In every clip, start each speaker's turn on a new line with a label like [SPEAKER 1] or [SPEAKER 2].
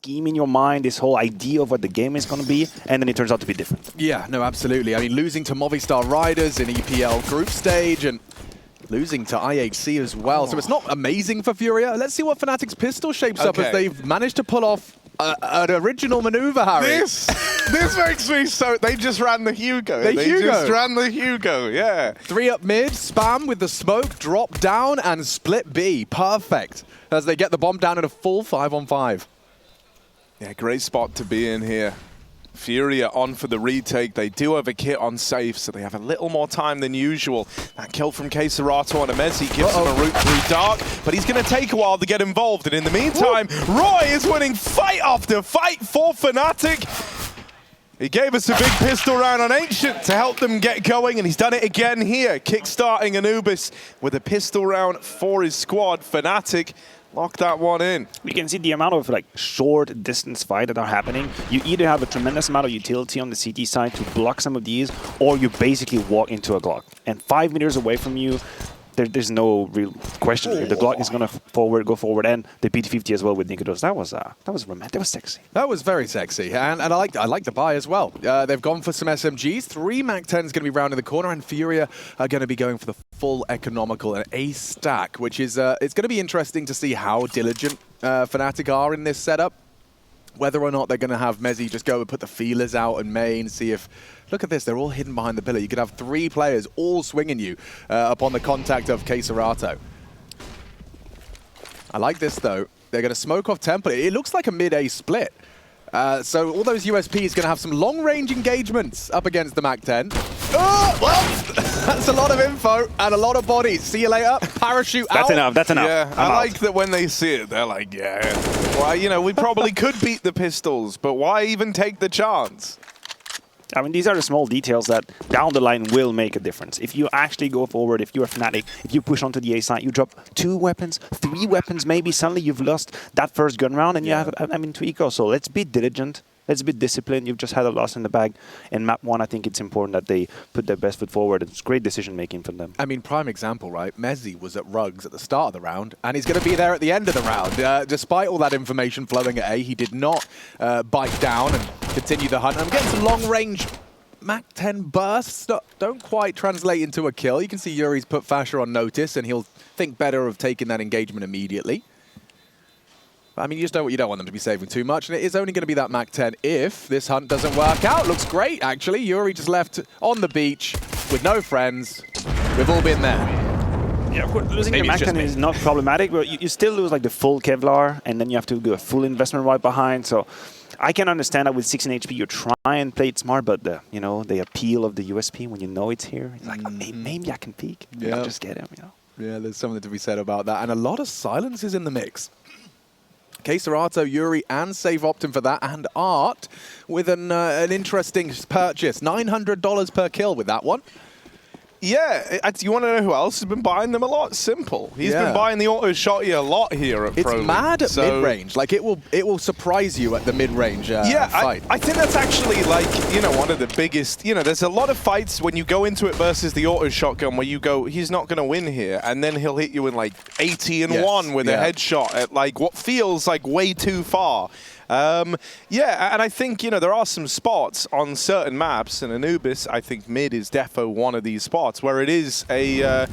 [SPEAKER 1] scheme in your mind, this whole idea of what the game is going to be, and then it turns out to be different.
[SPEAKER 2] Yeah, no, absolutely. I mean, losing to Movistar Riders in EPL group stage and losing to IHC as well. So it's not amazing for FURIA. Let's see what fnatic's pistol shapes up as they've managed to pull off an original maneuver, Harry.
[SPEAKER 3] This makes me so... They just ran the Hugo. They just ran the Hugo, yeah.
[SPEAKER 2] 3 up mid, spam with the smoke, drop down, and split B. Perfect. As they get the bomb down in a full 5-on-5.
[SPEAKER 3] Yeah, great spot to be in here. FURIA on for the retake. They do have a kit on safe, so they have a little more time than usual. That kill from KRIMZ on Amezi gives him a route through dark, but he's going to take a while to get involved. And in the meantime, Roy is winning fight after fight for fnatic. He gave us a big pistol round on Ancient to help them get going, and he's done it again here, kickstarting Anubis with a pistol round for his squad. fnatic lock that one in.
[SPEAKER 1] We can see the amount of short distance fight that are happening. You either have a tremendous amount of utility on the CT side to block some of these, or you basically walk into a Glock. And 5 meters away from you, there's no real question here. The Glock is going to go forward, and the PT-50 as well with nicoodoz. That was romantic. That was sexy.
[SPEAKER 2] That was very sexy, and I like the buy as well. They've gone for some SMGs. 3 Mac-10s going to be round in the corner, and FURIA are going to be going for the full economical and a stack, which is it's going to be interesting to see how diligent fnatic are in this setup. Whether or not they're going to have Mezi just go and put the feelers out in main, see if... Look at this, they're all hidden behind the pillar. You could have 3 players all swinging you upon the contact of KRIMZ. I like this, though. They're going to smoke off Temple. It looks like a mid-A split. So all those USPs going to have some long-range engagements up against the Mac-10. Oh, well, that's a lot of info and a lot of bodies. See you later. Parachute out.
[SPEAKER 1] That's enough. That's enough.
[SPEAKER 3] Yeah, I like that when they see it, they're like, yeah. Well, you know, we probably could beat the pistols, but why even take the chance?
[SPEAKER 1] I mean, these are the small details that down the line will make a difference. If you actually go forward, if you're a fnatic, if you push onto the A side, you drop 2 weapons, 3 weapons, maybe suddenly you've lost that first gun round and you have, I mean, 2 eco. So let's be diligent. Let's be disciplined. You've just had a loss in the bag. In map 1, I think it's important that they put their best foot forward. It's great decision-making from them.
[SPEAKER 2] I mean, prime example, right? Mezi was at Rugs at the start of the round, and he's going to be there at the end of the round. Despite all that information flowing at A, he did not bite down and continue the hunt. I'm getting some long-range Mac-10 bursts. Don't quite translate into a kill. You can see Yuri's put FASHR on notice, and he'll think better of taking that engagement immediately. I mean, you just know what you don't want them to be saving too much, and it is only going to be that Mac-10 if this hunt doesn't work out. Looks great, actually. Yuri just left on the beach with no friends. We've all been there.
[SPEAKER 1] Yeah, of course, losing the Mac-10 is not problematic, but you still lose like the full Kevlar, and then you have to do a full investment right behind. So I can understand that with 16 HP, you try and play it smart, but the appeal of the USP when you know it's here, it's like, oh, maybe I can peek. Yeah. I'll just get him,
[SPEAKER 2] Yeah, there's something to be said about that, and a lot of silence is in the mix. KRIMZ, Yuri, and Save opting for that, and Art with an interesting purchase. $900 per kill with that one.
[SPEAKER 3] Yeah, you want to know who else has been buying them a lot? Simple. He's been buying the auto shotty a lot here at Pro League.
[SPEAKER 2] It's mad at mid-range. Like, it will surprise you at the mid-range fight.
[SPEAKER 3] I think that's actually, like, one of the biggest... there's a lot of fights when you go into it versus the auto shotgun where you go, he's not going to win here, and then he'll hit you in, like, 80-1 with a headshot at, like, what feels like way too far. Yeah, and I think, there are some spots on certain maps, and Anubis, I think mid is defo one of these spots where it is a...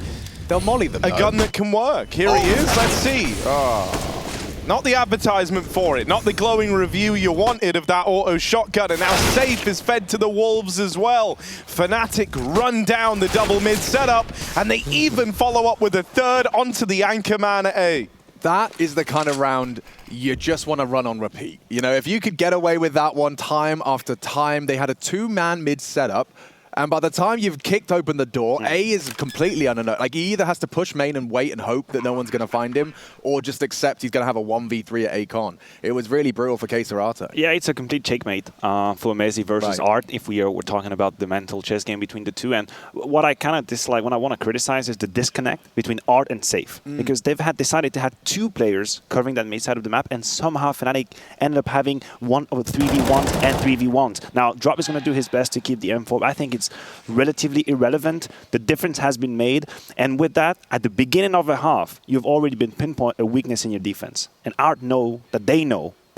[SPEAKER 2] They'll molly them,
[SPEAKER 3] a gun that can work. Here he is. Let's see. Oh. Not the advertisement for it, not the glowing review you wanted of that auto shotgun, and now Safe is fed to the wolves as well. fnatic run down the double mid setup, and they even follow up with a third onto the anchor man at A.
[SPEAKER 2] That is the kind of round you just want to run on repeat. If you could get away with that one time after time, they had a 2-man mid setup. And by the time you've kicked open the door, A is completely unknown. Like, he either has to push main and wait and hope that no one's going to find him, or just accept he's going to have a 1v3 at A-Con. It was really brutal for KRIMZ.
[SPEAKER 1] Yeah, it's a complete checkmate for Mezi versus Art, if we're talking about the mental chess game between the two. And what I kind of dislike, when I want to criticize, is the disconnect between Art and Safe. Because they've decided to have 2 players covering that mid side of the map, and somehow fnatic ended up having 3v1s and 3v1s. Now, Drop is going to do his best to keep the M4, but I think it's relatively irrelevant. The difference has been made, and with that, at the beginning of a half, you've already been pinpoint a weakness in your defense. And Art know that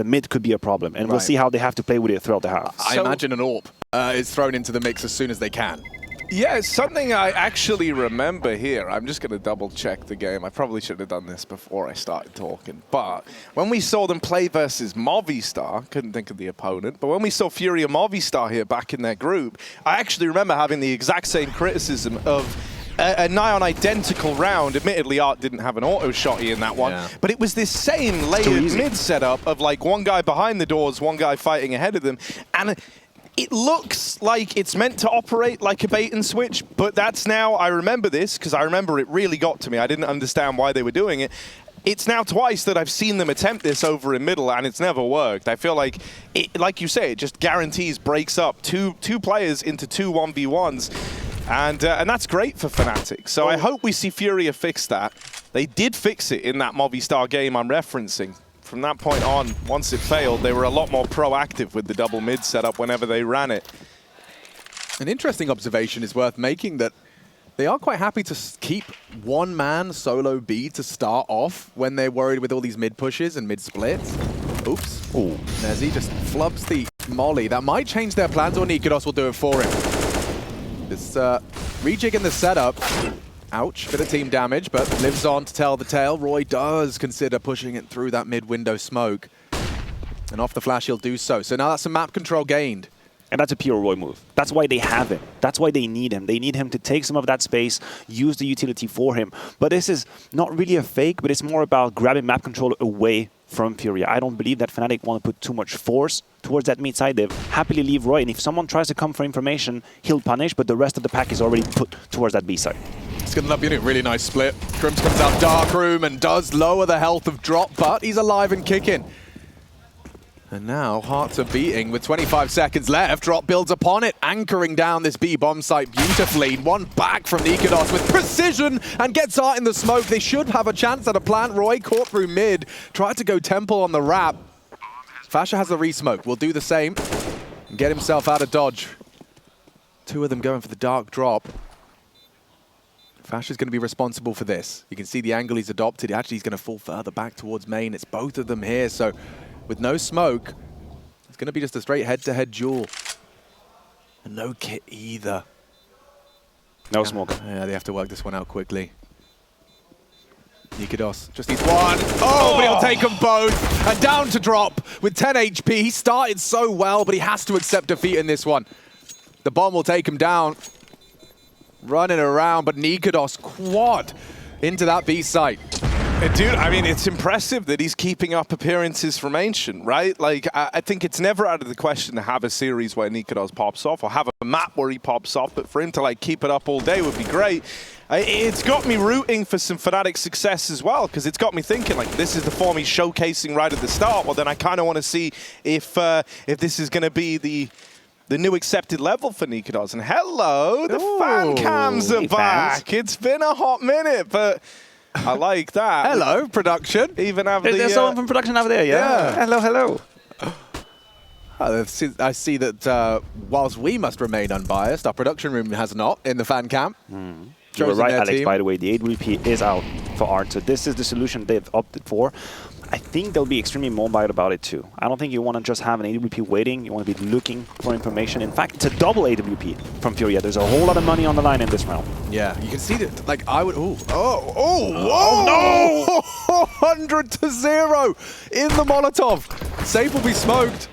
[SPEAKER 1] the mid could be a problem. And we'll see how they have to play with it throughout the half.
[SPEAKER 2] I imagine an AWP is thrown into the mix as soon as they can.
[SPEAKER 3] Yeah, it's something I actually remember here. I'm just going to double check the game. I probably should have done this before I started talking. But when we saw them play versus Movistar, couldn't think of the opponent, but when we saw FURIA Movistar here back in their group, I actually remember having the exact same criticism of a nigh-on identical round. Admittedly, Art didn't have an auto-shotty in that one, but it was this same layered mid setup of like one guy behind the doors, one guy fighting ahead of them. And it looks like it's meant to operate like a bait and switch, but that's now, I remember this, because I remember it really got to me. I didn't understand why they were doing it. It's now twice that I've seen them attempt this over in middle, and it's never worked. I feel like, like you say, it just guarantees breaks up two players into 2 1v1s, and that's great for Fnatic. So I hope we see FURIA fix that. They did fix it in that Movistar game I'm referencing. From that point on, once it failed, they were a lot more proactive with the double mid setup whenever they ran it.
[SPEAKER 2] An interesting observation is worth making that they are quite happy to keep one man solo B to start off when they're worried with all these mid pushes and mid splits. Oops.
[SPEAKER 1] Ooh.
[SPEAKER 2] Nezzy just flubs the molly. That might change their plans, or nicoodoz will do it for him. This rejig in the setup. Ouch, bit of team damage, but lives on to tell the tale. Roy does consider pushing it through that mid-window smoke. And off the flash, he'll do so. So now that's some map control gained.
[SPEAKER 1] And that's a pure Roy move. That's why they have him. That's why they need him. They need him to take some of that space, use the utility for him. But this is not really a fake, but it's more about grabbing map control away from FURIA. I don't believe that Fnatic want to put too much force towards that mid side. They happily leave Roy, and if someone tries to come for information, he'll punish, but the rest of the pack is already put towards that B side.
[SPEAKER 2] It's going to be a really nice split. KRIMZ comes out Dark Room and does lower the health of Drop, but he's alive and kicking. And now hearts are beating with 25 seconds left. Drop builds upon it, anchoring down this B bomb site beautifully. One back from nicoodoz with precision and gets Art in the smoke. They should have a chance at a plant. Roy caught through mid, tried to go temple on the wrap. FASHR has the re-smoke, will do the same and get himself out of dodge. Two of them going for the dark drop. FASHR's going to be responsible for this. You can see the angle he's adopted. Actually, he's going to fall further back towards main. It's both of them here, so with no smoke, it's going to be just a straight head-to-head duel. And no kit either.
[SPEAKER 1] No smoke.
[SPEAKER 2] Yeah, they have to work this one out quickly. nicoodoz just needs one. Oh, but he'll take them both. And down to Drop with 10 HP. He started so well, but he has to accept defeat in this one. The bomb will take him down. Running around, but nicoodoz quad into that B site.
[SPEAKER 3] Dude, I mean, it's impressive that he's keeping up appearances from Ancient, right? Like, I think it's never out of the question to have a series where nicoodoz pops off or have a map where he pops off, but for him to, like, keep it up all day would be great. It's got me rooting for some Fnatic success as well, because it's got me thinking, like, this is the form he's showcasing right at the start. Well, then I kind of want to see if this is going to be the new accepted level for nicoodoz. And hello, the fan cams are back. Fans. It's been a hot minute, but I like that.
[SPEAKER 2] Hello, production.
[SPEAKER 3] Even have
[SPEAKER 1] There's someone from production over there, yeah? Hello, hello.
[SPEAKER 2] I see that whilst we must remain unbiased, our production room has not in the fan camp.
[SPEAKER 1] You were right, Alex, by the way. The AWP is out for Art, so this is the solution they've opted for. I think they'll be extremely mobile about it too. I don't think you want to just have an AWP waiting. You want to be looking for information. In fact, it's a double AWP from FURIA. There's a whole lot of money on the line in this round.
[SPEAKER 2] Yeah, you can see that. Like, I would. No! 100-0 in the Molotov. Safe will be smoked.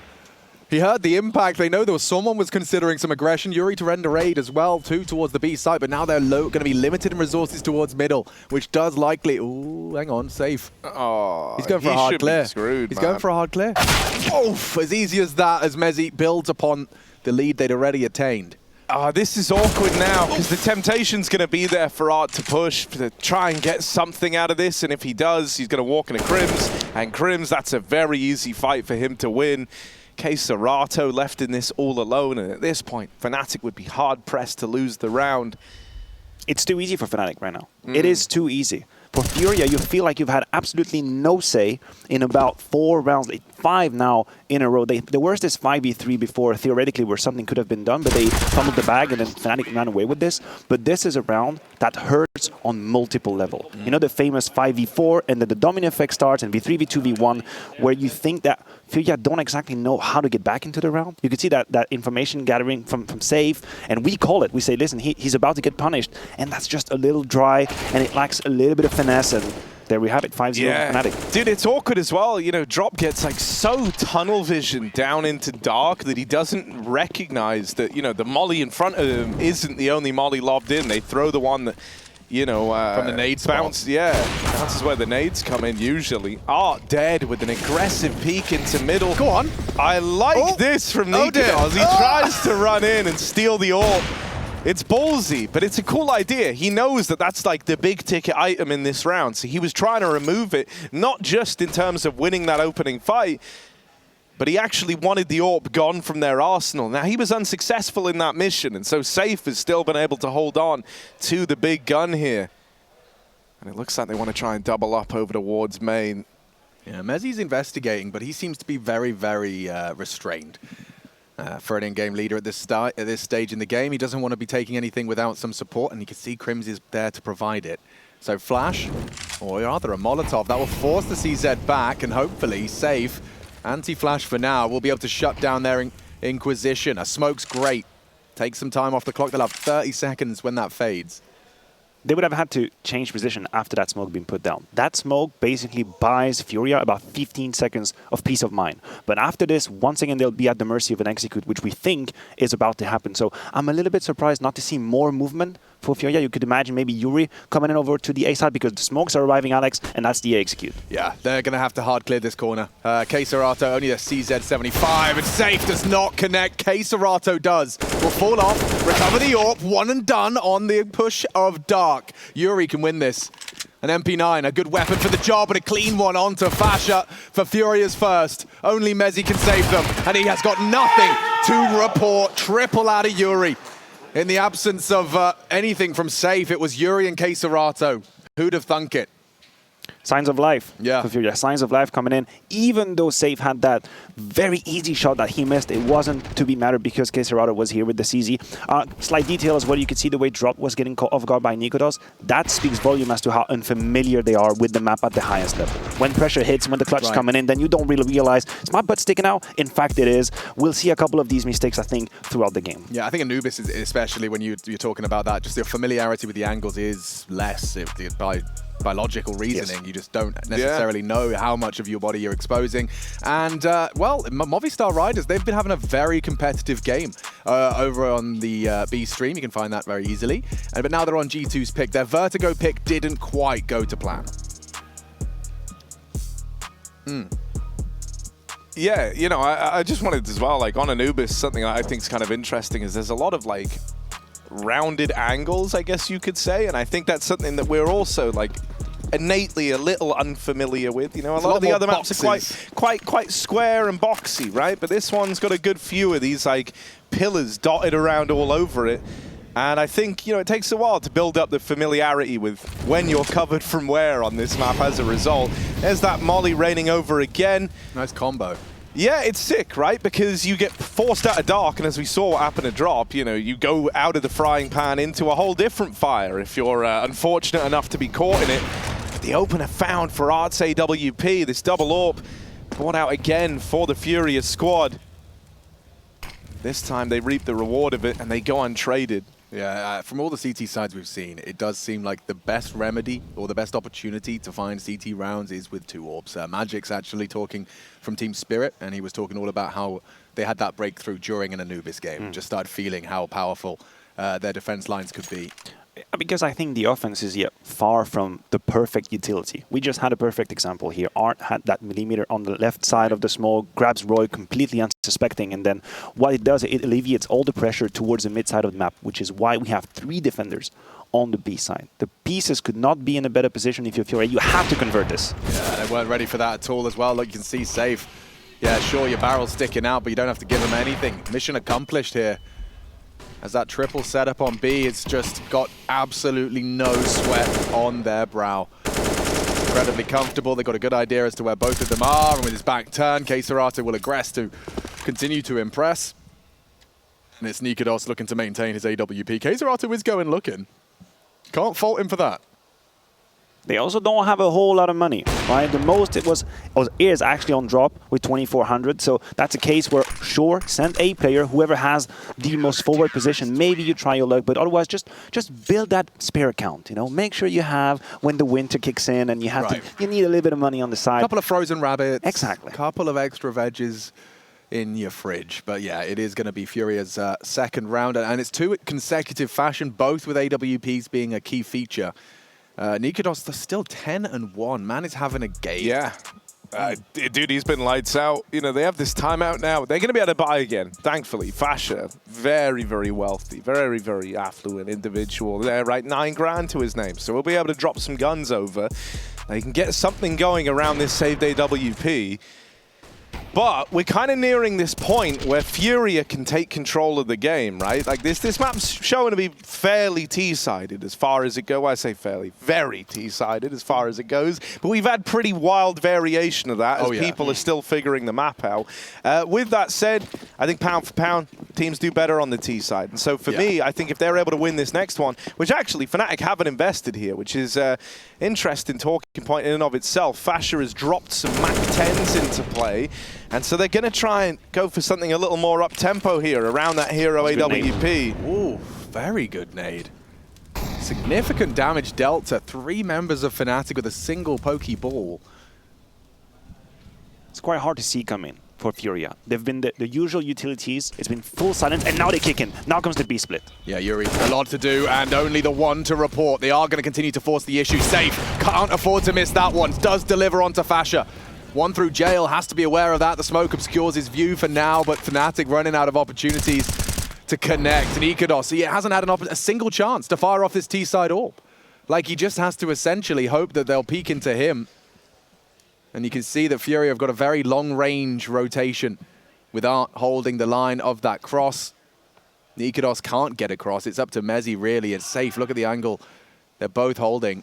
[SPEAKER 2] He heard the impact. They know there was someone was considering some aggression. Yuri to render raid as well, too, towards the B site. But now they're going to be limited in resources towards middle, which does likely... Ooh, hang on, safe.
[SPEAKER 3] Oh,
[SPEAKER 2] he's going for a hard clear. He's going for a hard clear. Oof, as easy as that, as Mezzy builds upon the lead they'd already attained.
[SPEAKER 3] This is awkward now, because the temptation's going to be there for Art to push, to try and get something out of this. And if he does, he's going to walk into KRIMZ. And KRIMZ, that's a very easy fight for him to win. KRIMZ left in this all alone, and at this point, Fnatic would be hard-pressed to lose the round.
[SPEAKER 1] It's too easy for Fnatic right now. It is too easy. For FURIA, you feel like you've had absolutely no say in about 4 rounds, 5 now in a row. The worst is 5v3 before, theoretically, where something could have been done, but they fumbled the bag and then Fnatic ran away with this. But this is a round that hurts on multiple levels. You know, the famous 5v4, and then the domino effect starts, and v3, v2, v1, where you think that FURIA don't exactly know how to get back into the round. You can see that information gathering from saffee, and we call it. We say, listen, he's about to get punished, and that's just a little dry, and it lacks a little bit of finesse, and there we have it, 5-0 fnatic.
[SPEAKER 3] Dude, it's awkward as well. You know, Drop gets like so tunnel vision down into dark that he doesn't recognize that, you know, the molly in front of him isn't the only molly lobbed in. They throw the one that, you know,
[SPEAKER 2] from the nades
[SPEAKER 3] bounce. Yeah, bounces where the nades come in usually. Art dead with an aggressive peek into middle.
[SPEAKER 2] Go on.
[SPEAKER 3] I like this from nicoodoz. He tries to run in and steal the AWP. It's ballsy, but it's a cool idea. He knows that that's like the big ticket item in this round, so he was trying to remove it, not just in terms of winning that opening fight, but he actually wanted the AWP gone from their arsenal. Now, he was unsuccessful in that mission, and so saffee has still been able to hold on to the big gun here. And it looks like they want to try and double up over towards main.
[SPEAKER 2] Yeah, Mezzi's investigating, but he seems to be very, very restrained. For an in-game leader at this stage in the game, he doesn't want to be taking anything without some support, and you can see KRIMZ is there to provide it. So Flash, or rather a Molotov, that will force the CZ back, and hopefully saffee, anti-Flash for now, will be able to shut down their Inquisition. A smoke's great. Take some time off the clock. They'll have 30 seconds when that fades.
[SPEAKER 1] They would have had to change position after that smoke being put down. That smoke basically buys FURIA about 15 seconds of peace of mind. But after this, once again, they'll be at the mercy of an execute, which we think is about to happen. So I'm a little bit surprised not to see more movement for FURIA. You could imagine maybe Yuri coming in over to the A side because the smokes are arriving, Alex, and that's the execute.
[SPEAKER 2] Yeah, they're going to have to hard clear this corner. KRIMZ only a CZ75, and saffee does not connect. KRIMZ does. Will fall off, recover the AWP, one and done on the push of Dark. Yuri can win this. An MP9, a good weapon for the job, and a clean one onto FASHR for FURIA's first. Only Mezzi can save them, and he has got nothing to report. Triple out of Yuri. In the absence of anything from saffee, it was Yuri and KRIMZ. Who'd have thunk it?
[SPEAKER 1] Signs of life
[SPEAKER 2] for
[SPEAKER 1] FURIA. Signs of life coming in. Even though saffee had that very easy shot that he missed, it wasn't to be mattered because KRIMZ was here with the CZ. Slight detail as well, you could see the way Drop was getting caught off guard by nicoodoz. That speaks volume as to how unfamiliar they are with the map at the highest level. When pressure hits, when the clutch is coming in, then you don't really realize, is my butt sticking out? In fact, it is. We'll see a couple of these mistakes, I think, throughout the game.
[SPEAKER 2] Yeah, I think Anubis, is, especially when you're talking about that, just your familiarity with the angles is less by logical reasoning. You just don't necessarily know how much of your body you're exposing. And, well, Movistar Riders, they've been having a very competitive game over on the B stream. You can find that very easily. But now they're on G2's pick. Their Vertigo pick didn't quite go to plan.
[SPEAKER 3] Yeah, you know, I just wanted as well, like on Anubis, something I think is kind of interesting is there's a lot of like rounded angles, I guess you could say, and I think that's something that we're also like innately a little unfamiliar with. You know, a lot of the other maps are quite square and boxy, right? But this one's got a good few of these like pillars dotted around all over it. And I think, you know, it takes a while to build up the familiarity with when you're covered from where on this map as a result. There's that molly raining over again.
[SPEAKER 2] Nice combo.
[SPEAKER 3] Yeah, it's sick, right? Because you get forced out of dark, and as we saw what happened to Drop, you know, you go out of the frying pan into a whole different fire if you're unfortunate enough to be caught in it. But the opener found for Art's AWP, this double AWP, brought out again for the FURIA squad. This time they reap the reward of it, and they go untraded.
[SPEAKER 2] Yeah, from all the CT sides we've seen, it does seem like the best remedy or the best opportunity to find CT rounds is with two AWPs. Magic's actually talking from Team Spirit, and he was talking all about how they had that breakthrough during an Anubis game. Just started feeling how powerful their defense lines could be.
[SPEAKER 1] Because I think the offense is yet far from the perfect utility. We just had a perfect example here. Art had that millimeter on the left side of the smoke, grabs Roy completely unsuspecting, and then what it does, it alleviates all the pressure towards the mid side of the map, which is why we have 3 defenders on the B side. The pieces could not be in a better position if you're FURIA. You have to convert this.
[SPEAKER 2] Yeah, they weren't ready for that at all as well. Look, you can see saffee. Yeah, sure, your barrel's sticking out, but you don't have to give them anything. Mission accomplished here. As that triple setup on B, it's just got absolutely no sweat on their brow. Incredibly comfortable. They've got a good idea as to where both of them are, and with his back turn, KRIMZ will aggress to continue to impress. And it's nicoodoz looking to maintain his AWP. KRIMZ is going looking. Can't fault him for that.
[SPEAKER 1] They also don't have a whole lot of money, right? The most it is actually on drop with 2,400. So that's a case where, sure, send a player, whoever has the most forward position. Maybe you try your luck, but otherwise just build that spare account. You know, make sure you have when the winter kicks in and you have you need a little bit of money on the side.
[SPEAKER 2] A couple of frozen rabbits.
[SPEAKER 1] Exactly.
[SPEAKER 2] A couple of extra veggies in your fridge. But yeah, it is going to be FURIA's second round, and it's 2 consecutive fashion, both with AWPs being a key feature. nicoodoz, they're still 10-1. Man is having a game.
[SPEAKER 3] Yeah. Dude, he's been lights out. You know, they have this timeout now. They're going to be able to buy again, thankfully. FASHR, very, very wealthy, very, very affluent individual. There, right, 9 grand to his name. So we'll be able to drop some guns over. They can get something going around this saved AWP. But we're kind of nearing this point where FURIA can take control of the game, right? Like this map's showing to be fairly T-sided as far as it goes. I say fairly, very T-sided as far as it goes. But we've had pretty wild variation of that as people are still figuring the map out. With that said, I think pound for pound, teams do better on the T side. And so for me, I think if they're able to win this next one, which actually fnatic haven't invested here, which is interesting talking point in and of itself. FASHR has dropped some Mac 10s into play. And so they're going to try and go for something a little more up-tempo here around that hero AWP.
[SPEAKER 2] Ooh, very good nade. Significant damage dealt to 3 members of fnatic with a single pokey ball.
[SPEAKER 1] It's quite hard to see coming for FURIA. They've been the usual utilities. It's been full silence, and now they kick in. Now comes the B split.
[SPEAKER 2] Yeah, Yuri, a lot to do, and only the one to report. They are going to continue to force the issue. Safe, can't afford to miss that one. Does deliver onto FASHR. One through jail, has to be aware of that. The smoke obscures his view for now, but fnatic running out of opportunities to connect. nicoodoz, he hasn't had a single chance to fire off this T-side orb. Like, he just has to essentially hope that they'll peek into him. And you can see that FURIA have got a very long-range rotation with Art holding the line of that cross. nicoodoz can't get across. It's up to Mezzi, really. It's safe. Look at the angle. They're both holding.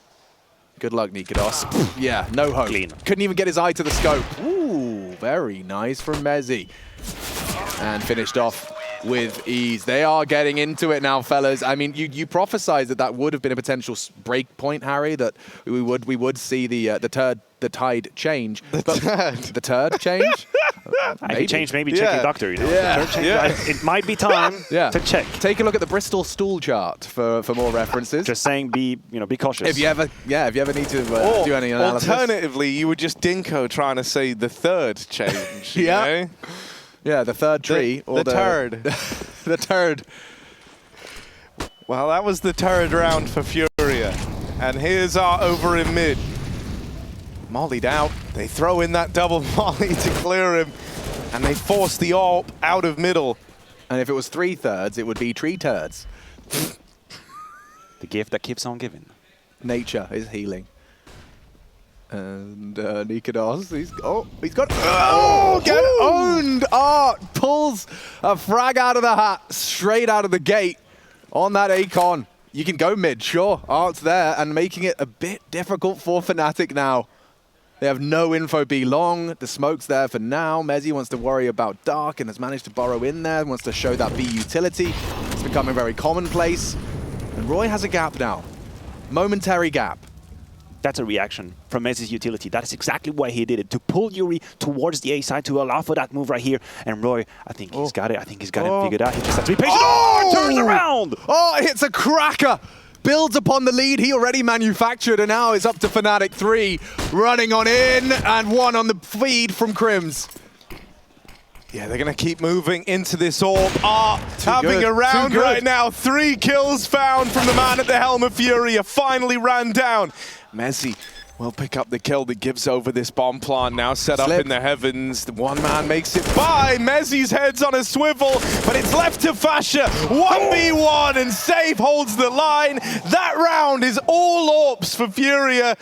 [SPEAKER 2] Good luck, nicoodoz. Yeah, no hope.
[SPEAKER 1] Clean.
[SPEAKER 2] Couldn't even get his eye to the scope. Ooh, very nice from Mezzi. And finished off with ease. They are getting into it now, fellas. I mean, you prophesized that would have been a potential break point, Harry, that we would see the tide change. The turd change?
[SPEAKER 1] If it changed, maybe check your doctor. You know? It might be time to check.
[SPEAKER 2] Take a look at the Bristol stool chart for more references.
[SPEAKER 1] Just saying, be cautious.
[SPEAKER 2] If you ever need to do any analysis.
[SPEAKER 3] Alternatively, you were just Dinko trying to say the third change. You know?
[SPEAKER 2] Yeah, the third tree.
[SPEAKER 3] The turd.
[SPEAKER 2] The turd.
[SPEAKER 3] Well, that was the turd round for FURIA. And here's our over in mid. Mollied out. They throw in that double molly to clear him. And they force the AWP out of middle.
[SPEAKER 2] And if it was 3/3, it would be tree turds.
[SPEAKER 1] The gift that keeps on giving.
[SPEAKER 2] Nature is healing. And nicoodoz, he's got... Oh, get owned! Art pulls a frag out of the hat, straight out of the gate on that Akon. You can go mid, sure. Art's there and making it a bit difficult for fnatic now. They have no info B long. The smoke's there for now. Mezzi wants to worry about dark and has managed to burrow in there, wants to show that B utility. It's becoming very commonplace. And Roy has a gap now. Momentary gap.
[SPEAKER 1] That's a reaction from Mezzi's utility. That is exactly why he did it, to pull Yuri towards the A side, to allow for that move right here. And Roy, I think he's got it. I think he's got it figured out. He just has to be patient. Oh, turns around!
[SPEAKER 2] Oh, it hits a cracker! Builds upon the lead he already manufactured, and now it's up to fnatic 3. Running on in, and 1 on the feed from KRIMZ.
[SPEAKER 3] Yeah, they're going to keep moving into this orb. Art having a round right now. 3 kills found from the man at the helm of FURIA. Finally ran down. Mezzi will pick up the kill that gives over this bomb plant now set up in the heavens. The one man makes it by. Mezzi's head's on a swivel, but it's left to FASHR. 1v1 and Safe holds the line. That round is all AWPs for FURIA.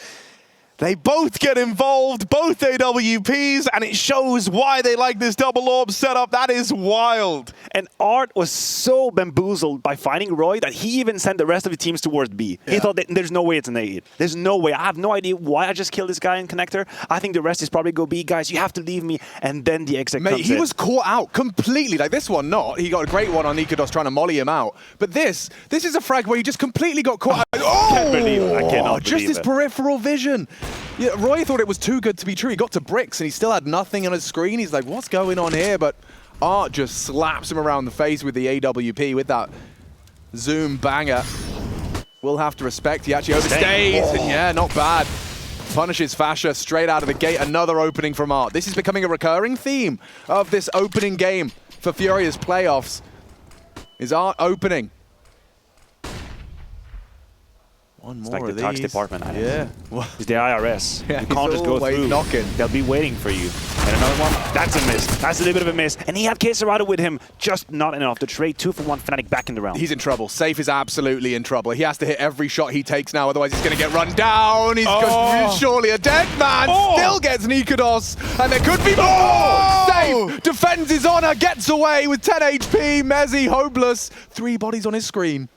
[SPEAKER 3] They both get involved, both AWPs, and it shows why they like this double orb setup. That is wild.
[SPEAKER 1] And Art was so bamboozled by finding Roy that he even sent the rest of the teams towards B. He thought that there's no way it's an A. There's no way. I have no idea why I just killed this guy in connector. I think the rest is probably go B. Guys, you have to leave me. And then the exec comes
[SPEAKER 2] he
[SPEAKER 1] in.
[SPEAKER 2] was caught out completely. Like this one, not. He got a great one on nicoodoz trying to molly him out. But this is a frag where he just completely got caught out. Oh!
[SPEAKER 1] I can't believe it. I cannot
[SPEAKER 2] just
[SPEAKER 1] believe
[SPEAKER 2] his
[SPEAKER 1] it.
[SPEAKER 2] peripheral vision. Yeah, Roy thought it was too good to be true. He got to bricks and he still had nothing on his screen. He's like, what's going on here? But Art just slaps him around the face with the AWP with that zoom banger. We'll have to respect. He actually overstays. And yeah, not bad. Punishes FASHR straight out of the gate. Another opening from Art. This is becoming a recurring theme of this opening game for FURIA's playoffs. Is Art opening? One more
[SPEAKER 1] It's like
[SPEAKER 2] of
[SPEAKER 1] the tax
[SPEAKER 2] these.
[SPEAKER 1] department.
[SPEAKER 2] Yeah.
[SPEAKER 1] It's the IRS.
[SPEAKER 2] Yeah,
[SPEAKER 1] you can't
[SPEAKER 2] he's
[SPEAKER 1] just go
[SPEAKER 2] always
[SPEAKER 1] through.
[SPEAKER 2] knocking.
[SPEAKER 1] They'll be waiting for you. And another one, that's a miss. That's a little bit of a miss. And he had KRIMZ with him, just not enough to trade 2-for-1 fnatic back in the round.
[SPEAKER 2] He's in trouble. Safe is absolutely in trouble. He has to hit every shot he takes now, otherwise he's going to get run down. He's surely a dead man. Still gets nicoodoz, and there could be more. Safe defends his honor, gets away with 10 HP. Mezzi hopeless. 3 bodies on his screen.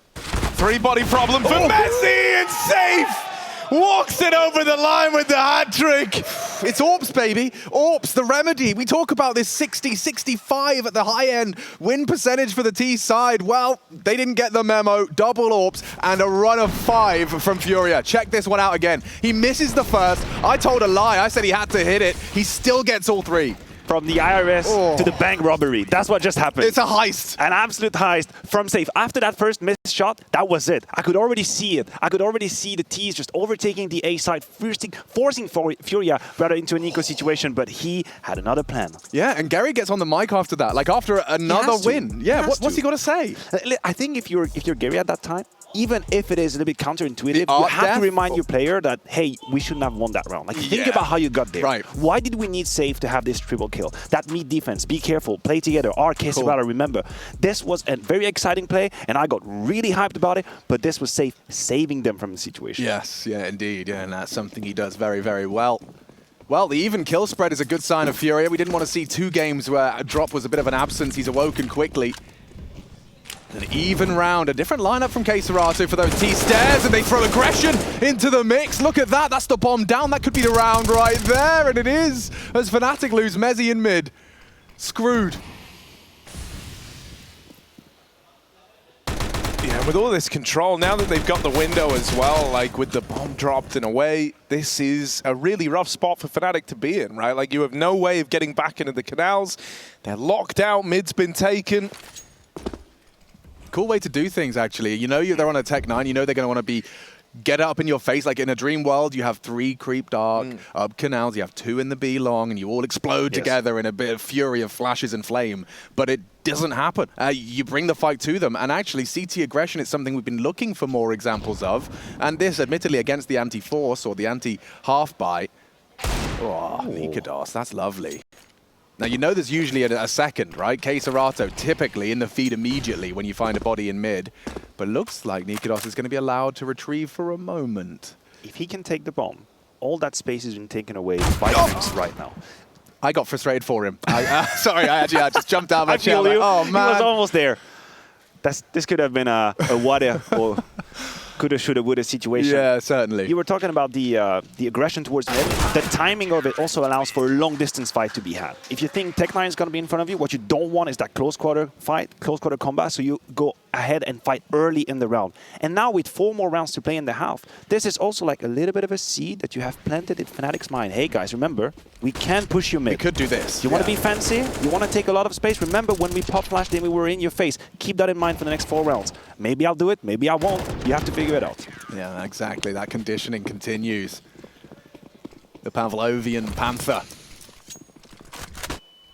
[SPEAKER 3] 3-body problem for Messi, and Safe walks it over the line with the hat trick.
[SPEAKER 2] It's AWPs, baby. AWPs, the remedy. We talk about this 60-65 at the high end win percentage for the T side. Well, they didn't get the memo. Double AWPs and a run of 5 from FURIA. Check this one out again. He misses the first. I told a lie. I said he had to hit it. He still gets all 3.
[SPEAKER 1] From the IRS to the bank robbery. That's what just happened.
[SPEAKER 2] It's a heist.
[SPEAKER 1] An absolute heist from Safe. After that first missed shot, that was it. I could already see it. I could already see the T's just overtaking the A side, forcing FURIA rather into an eco situation, but he had another plan.
[SPEAKER 2] Yeah, and Gary gets on the mic after that, like after another win. Yeah, what's he got to say?
[SPEAKER 1] I think if you're Gary at that time, even if it is a little bit counterintuitive, you have to remind your player that, hey, we shouldn't have won that round. Like, think about how you got there.
[SPEAKER 2] Right.
[SPEAKER 1] Why did we need Safe to have this triple kill? That meat defense, be careful, play together, KRIMZ, remember. This was a very exciting play, and I got really hyped about it, but this was Safe saving them from the situation.
[SPEAKER 2] Yes, yeah, indeed. Yeah, and that's something he does very, very well. Well, the even kill spread is a good sign of FURIA. We didn't want to see 2 games where a drop was a bit of an absence. He's awoken quickly. An even round, a different lineup from KRIMZ for those T-stairs, and they throw aggression into the mix. Look at that, that's the bomb down. That could be the round right there, and it is, as fnatic lose Mezzi in mid. Screwed.
[SPEAKER 3] Yeah, with all this control, now that they've got the window as well, like with the bomb dropped in a way, this is a really rough spot for fnatic to be in, right? Like, you have no way of getting back into the canals. They're locked out, mid's been taken.
[SPEAKER 2] Cool way to do things, actually. You know they're on a Tech 9. You know they're going to want to be get up in your face. Like in a dream world, you have 3 creep dark up canals. You have 2 in the B long, and you all explode together in a bit of fury of flashes and flame. But it doesn't happen. You bring the fight to them, and actually CT aggression is something we've been looking for more examples of. And this, admittedly, against the anti-force or the anti-half buy. Oh, nicoodoz, that's lovely. Now, you know there's usually a second, right? KRIMZ typically in the feed immediately when you find a body in mid. But looks like nicoodoz is going to be allowed to retrieve for a moment.
[SPEAKER 1] If he can take the bomb, all that space has been taken away by KRIMZ right now.
[SPEAKER 2] I got frustrated for him. Sorry, I just jumped out of my chair.
[SPEAKER 1] I feel you.
[SPEAKER 2] Oh, man.
[SPEAKER 1] He was almost there. This could have been a what if or coulda, shoulda, woulda situation.
[SPEAKER 2] Yeah, certainly.
[SPEAKER 1] You were talking about the aggression towards mid. The timing of it also allows for a long distance fight to be had. If you think Tech 9 is going to be in front of you, what you don't want is that close quarter fight, close quarter combat, so you go ahead and fight early in the round. And now with 4 more rounds to play in the half, this is also like a little bit of a seed that you have planted in fnatic's mind. Hey guys, remember, we can push you mid.
[SPEAKER 2] We could do this.
[SPEAKER 1] You want to be fancy? You want to take a lot of space? Remember when we pop flashed and we were in your face. Keep that in mind for the next 4 rounds. Maybe I'll do it, maybe I won't. You have to figure it out.
[SPEAKER 2] Yeah, exactly. That conditioning continues. The Pavlovian Panther.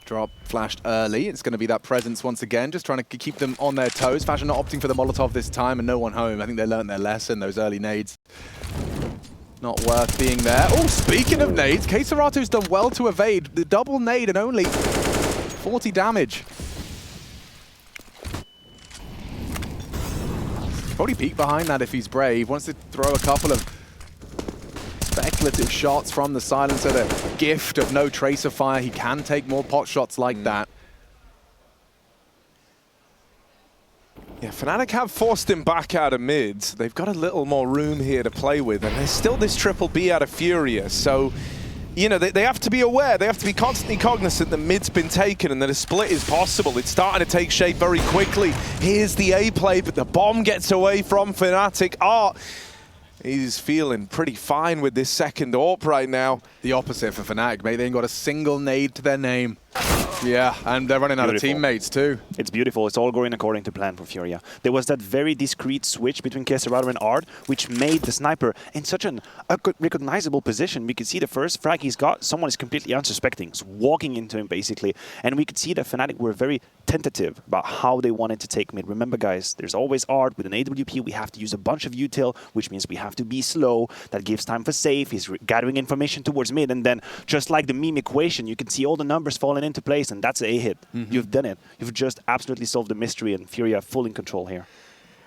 [SPEAKER 2] Drop flashed early. It's going to be that presence once again, just trying to keep them on their toes. FASHR not opting for the Molotov this time, and no one home. I think they learned their lesson, those early nades. Not worth being there. Oh, speaking of nades, KRIMZ's done well to evade the double nade and only 40 damage. Probably peek behind that if he's brave. Wants to throw a couple of speculative shots from the silencer, the gift of no tracer fire. He can take more pot shots like that.
[SPEAKER 3] Yeah, fnatic have forced him back out of mid. They've got a little more room here to play with, and there's still this triple B out of FURIA. So, you know, they have to be aware. They have to be constantly cognizant that mid's been taken and that a split is possible. It's starting to take shape very quickly. Here's the A play, but the bomb gets away from fnatic. Art, he's feeling pretty fine with this second AWP right now.
[SPEAKER 2] The opposite for fnatic, mate. They ain't got a single nade to their name. Yeah, and they're running out of teammates too.
[SPEAKER 1] It's beautiful. It's all going according to plan for FURIA. There was that very discreet switch between KRIMZ and Art, which made the sniper in such a recognizable position. We could see the first frag he's got, someone is completely unsuspecting, is walking into him basically. And we could see that fnatic were very tentative about how they wanted to take mid. Remember guys, there's always Art. With an AWP, we have to use a bunch of util, which means we have to be slow. That gives time for safe. He's gathering information towards mid. And then just like the meme equation, you can see all the numbers falling into place. And that's a hit. You've done it. You've just absolutely solved the mystery, and FURIA full in control here.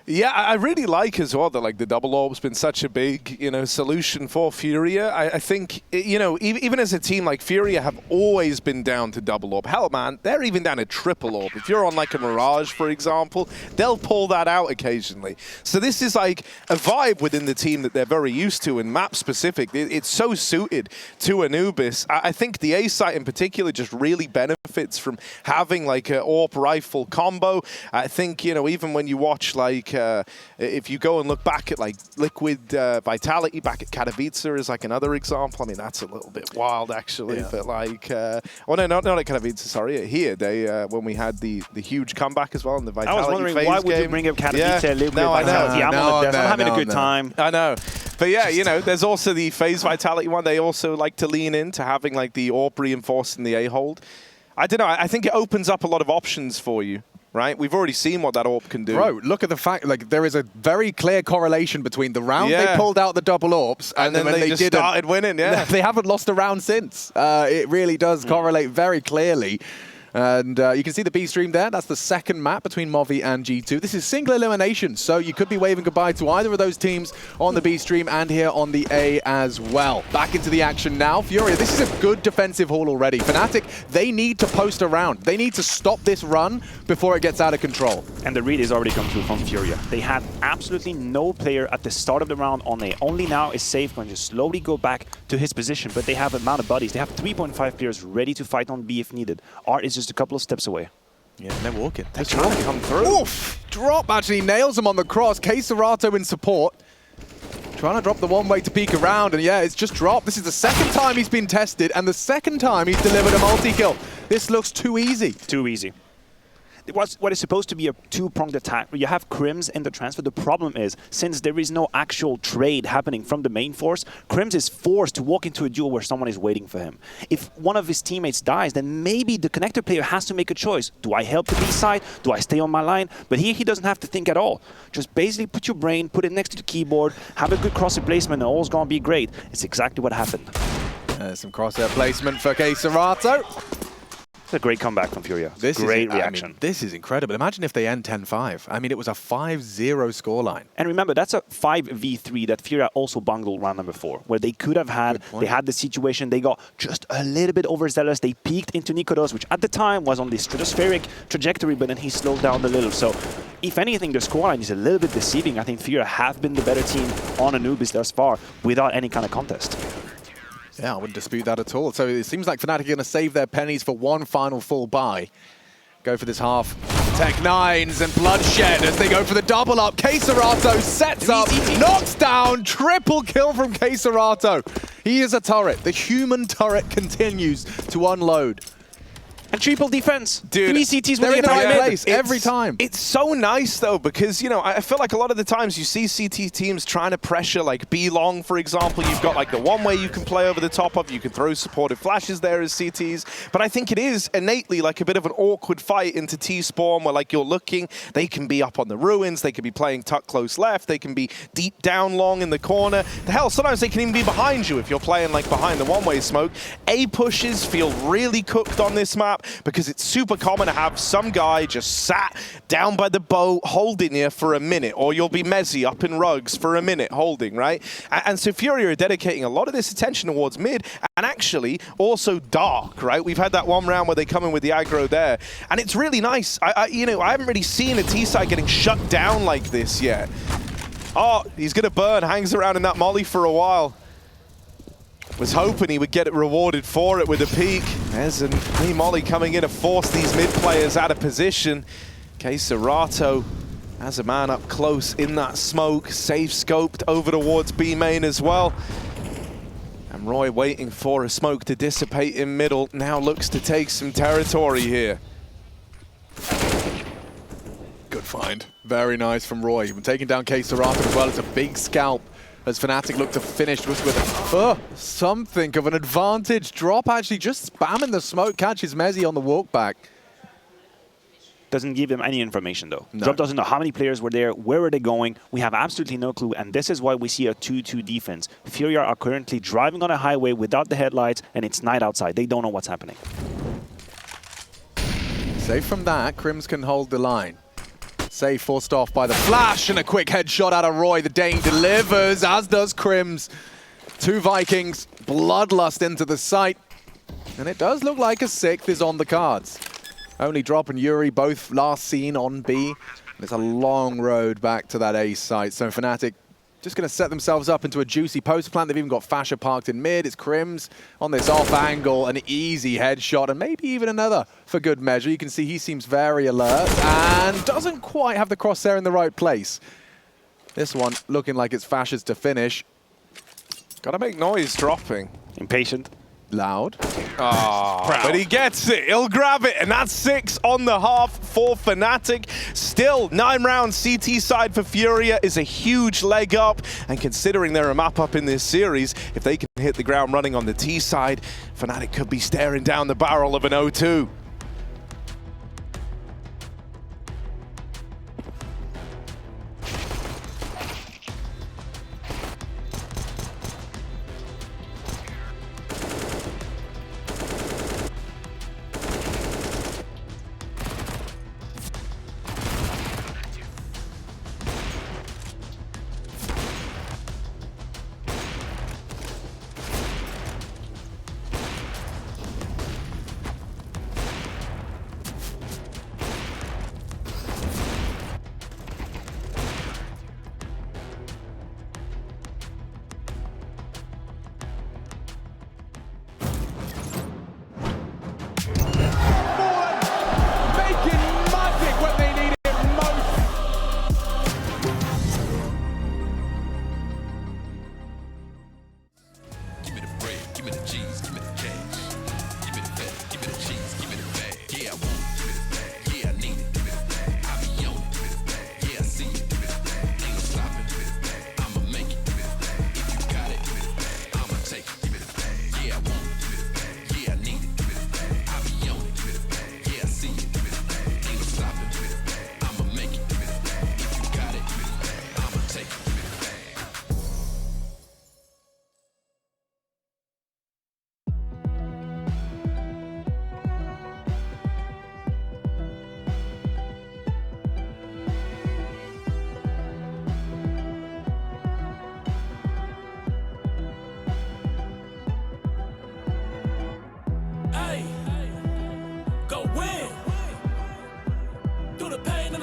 [SPEAKER 3] Yeah, I really like as well that like the double orb's been such a big, you know, solution for FURIA. I think, you know, even as a team like FURIA have always been down to double orb. Hell, man, they're even down to triple orb. If you're on like a Mirage, for example, they'll pull that out occasionally. So this is like a vibe within the team that they're very used to, and map specific. It's so suited to Anubis. I think the A site in particular just really benefits from having like an AWP rifle combo. I think, you know, even when you watch like if you go and look back at like Liquid Vitality, back at Katowice is like another example. I mean, that's a little bit wild actually, but like, well, no, not at Katowice, sorry, here they when we had the huge comeback as well in the Vitality phase.
[SPEAKER 1] I was wondering why would you bring up Katowice, Liquid Vitality? I'm having a good time.
[SPEAKER 3] I know, but yeah, you know, there's also the phase Vitality one. They also like to lean into having like the AWP reinforced in the A-hold. I don't know. I think it opens up a lot of options for you. Right, we've already seen what that AWP can do.
[SPEAKER 2] Bro, look at the fact, like, there is a very clear correlation between the round they pulled out the double AWPs and then when they just
[SPEAKER 3] started winning,
[SPEAKER 2] They haven't lost a round since. It really does correlate very clearly. And you can see the B stream there. That's the second map between Movi and G2. This is single elimination, so you could be waving goodbye to either of those teams on the B stream and here on the A as well. Back into the action now. FURIA, this is a good defensive haul already. fnatic, they need to post around. They need to stop this run before it gets out of control.
[SPEAKER 1] And the read is already come through from FURIA. They had absolutely no player at the start of the round on A. Only now is Safe going to slowly go back to his position, but they have a amount of bodies. They have 3.5 players ready to fight on B if needed. Art is just a couple of steps away.
[SPEAKER 2] Yeah, they're walking.
[SPEAKER 3] They're trying to come through.
[SPEAKER 2] Oof! Drop actually nails him on the cross. KRIMZ in support. Trying to drop the one way to peek around, and yeah, it's just dropped. This is the second time he's been tested, and the second time he's delivered a multi-kill. This looks too easy.
[SPEAKER 1] Too easy. What is supposed to be a two-pronged attack, you have KRIMZ in the transfer. The problem is, since there is no actual trade happening from the main force, KRIMZ is forced to walk into a duel where someone is waiting for him. If one of his teammates dies, then maybe the connector player has to make a choice. Do I help the B side? Do I stay on my line? But here he doesn't have to think at all. Just basically put your brain, put it next to the keyboard, have a good crosshair placement, and all's gonna be great. It's exactly what happened.
[SPEAKER 2] Some crosshair placement for KRIMZ.
[SPEAKER 1] It's a great comeback from FURIA. Great reaction.
[SPEAKER 2] I mean, this is incredible. Imagine if they end 10-5. I mean, it was a 5-0 scoreline.
[SPEAKER 1] And remember, that's a 5v3 that FURIA also bungled round number 4, where they could have had, they had the situation, they got just a little bit overzealous. They peeked into nicoodoz, which at the time was on this stratospheric trajectory, but then he slowed down a little. So, if anything, the scoreline is a little bit deceiving. I think FURIA have been the better team on Anubis thus far without any kind of contest.
[SPEAKER 2] Yeah, I wouldn't dispute that at all. So it seems like fnatic are going to save their pennies for one final full buy. Go for this half. Tech9s and Bloodshed as they go for the double up. KRIMZ sets up, knocks down, triple kill from KRIMZ. He is a turret. The human turret continues to unload.
[SPEAKER 1] And triple defense.
[SPEAKER 2] Dude,
[SPEAKER 1] 3 CTs
[SPEAKER 2] they're
[SPEAKER 1] will
[SPEAKER 2] in the right place every time.
[SPEAKER 3] It's so nice though, because you know, I feel like a lot of the times you see CT teams trying to pressure like B long, for example. You've got like the one way you can play over the top of, you can throw supportive flashes there as CTs, but I think it is innately like a bit of an awkward fight into T-spawn where like you're looking, they can be up on the ruins, they can be playing tuck close left, they can be deep down long in the corner. The hell, sometimes they can even be behind you if you're playing like behind the one-way smoke. A pushes feel really cooked on this map. because it's super common to have some guy just sat down by the boat holding you for a minute, or you'll be Mezzy up in rugs for a minute holding, right? And so FURIA are dedicating a lot of this attention towards mid, and actually also dark, right? We've had that one round where they come in with the aggro there, and it's really nice. You know, I haven't really seen a T-side getting shut down like this yet. Oh, he's gonna burn, hangs around in that molly for a while. Was hoping he would get it rewarded for it with a peek. There's a knee molly coming in to force these mid players out of position. KRIMZ has a man up close in that smoke, safe scoped over towards B main as well. And Roy waiting for a smoke to dissipate in middle, now looks to take some territory here.
[SPEAKER 2] Good find. Very nice from Roy. Even taking down KRIMZ as well. It's a big scalp as fnatic look to finish with something of an advantage. Drop actually just spamming the smoke, catches Mezzy on the walk back.
[SPEAKER 1] Doesn't give him any information though.
[SPEAKER 2] No.
[SPEAKER 1] Drop doesn't know how many players were there, where were they going. We have absolutely no clue, and this is why we see a 2-2 defense. FURIA are currently driving on a highway without the headlights, and it's night outside. They don't know what's happening.
[SPEAKER 2] Safe from that, KRIMZ can hold the line. Save forced off by the flash, and a quick headshot out of Roy. The Dane delivers, as does KRIMZ. 2 Vikings, bloodlust into the site. And it does look like a 6th is on the cards. Only Drop and Yuri both last seen on B. It's a long road back to that A site. So fnatic just going to set themselves up into a juicy post plant. They've even got FASHR parked in mid. It's KRIMZ on this off angle, an easy headshot, and maybe even another for good measure. You can see he seems very alert and doesn't quite have the crosshair in the right place. This one looking like it's FASHR's to finish.
[SPEAKER 3] Gotta make noise dropping.
[SPEAKER 1] Impatient.
[SPEAKER 2] Loud.
[SPEAKER 3] Oh, but he gets it. He'll grab it, and that's 6 on the half for fnatic. Still, 9 rounds CT side for FURIA is a huge leg up, and considering they're a map up in this series, if they can hit the ground running on the T side, fnatic could be staring down the barrel of an 0-2.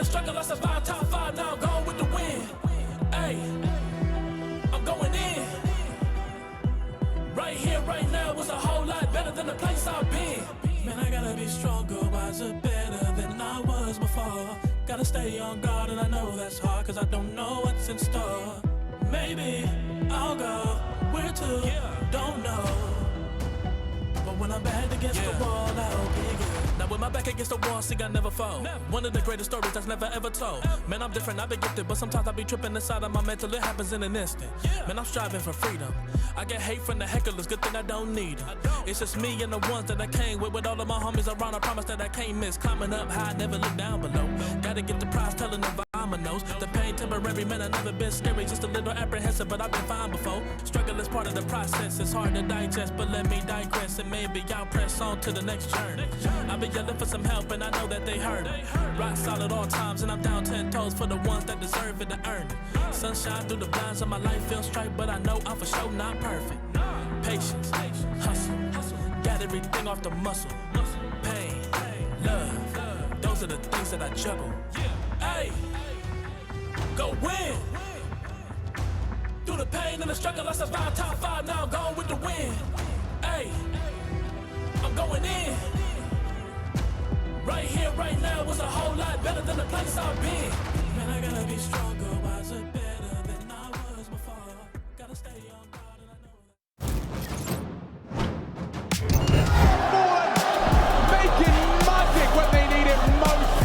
[SPEAKER 4] Struggle, I survived top 5, now I'm going with the win. Hey, I'm going in. Right here, right now was a whole lot better than the place I've been. Man, I gotta be stronger, wiser, better than I was before. Gotta stay on guard, and I know that's hard, cause I don't know what's in store. Maybe I'll go where to, don't know. But when I'm back against the wall, I'll be good. Now with my back against the wall, see I never fall. One of the greatest stories that's never ever told. Man, I'm different, I've been gifted, but sometimes I be tripping inside of my mental. It happens in an instant. Man, I'm striving for freedom. I get hate from the hecklers, good thing I don't need them. It's just me and the ones that I came with all of my homies around. I promise that I can't miss. Climbing up high, never look down below. Gotta get the prize, telling the vibe. dominoes. The pain temporary, man, I've never been scary. Just a little apprehensive, but I've been fine before. Struggle is part of the process. It's hard to digest, but let me digress. And maybe I'll press on to the next journey. I've been yelling for some help, and I know that they heard it. Rock solid all times, and I'm down 10 toes for the ones that deserve it to earn it. Sunshine through the blinds of my life feels straight, but I know I'm for sure not perfect. Patience, hustle, got everything off the muscle. Pain, love, those are the things that I juggle. Hey, go win. Through the pain and the struggle, I survived top 5, now I'm going with the win. Hey, I'm going in. Right here, right now was a whole lot better than the place I've been. Man, I gotta be stronger, wiser, better than I was before. Gotta stay on guard and I know that.
[SPEAKER 2] Making magic when they need it most.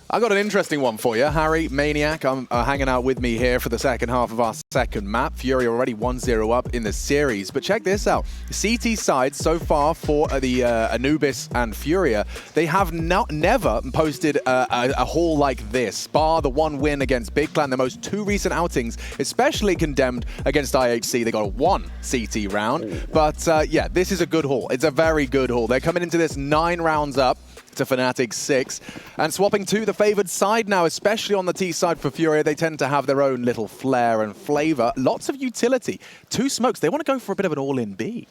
[SPEAKER 2] I got an interesting one for you. Harry, Maniac, hanging out with me here for the second half of our second map. FURIA already 1-0 up in the series. But check this out. CT side so far for the Anubis and FURIA, they have never posted a haul like this, bar the one win against Big Clan, the most 2 recent outings, especially condemned against IHC. They got a 1 CT round. But yeah, this is a good haul. It's a very good haul. They're coming into this 9 rounds up to fnatic 6, and swapping to the favored side now, especially on the T side for FURIA. They tend to have their own little flair and flavor. Lots of utility. 2 smokes. They want to go for a bit of an all-in B.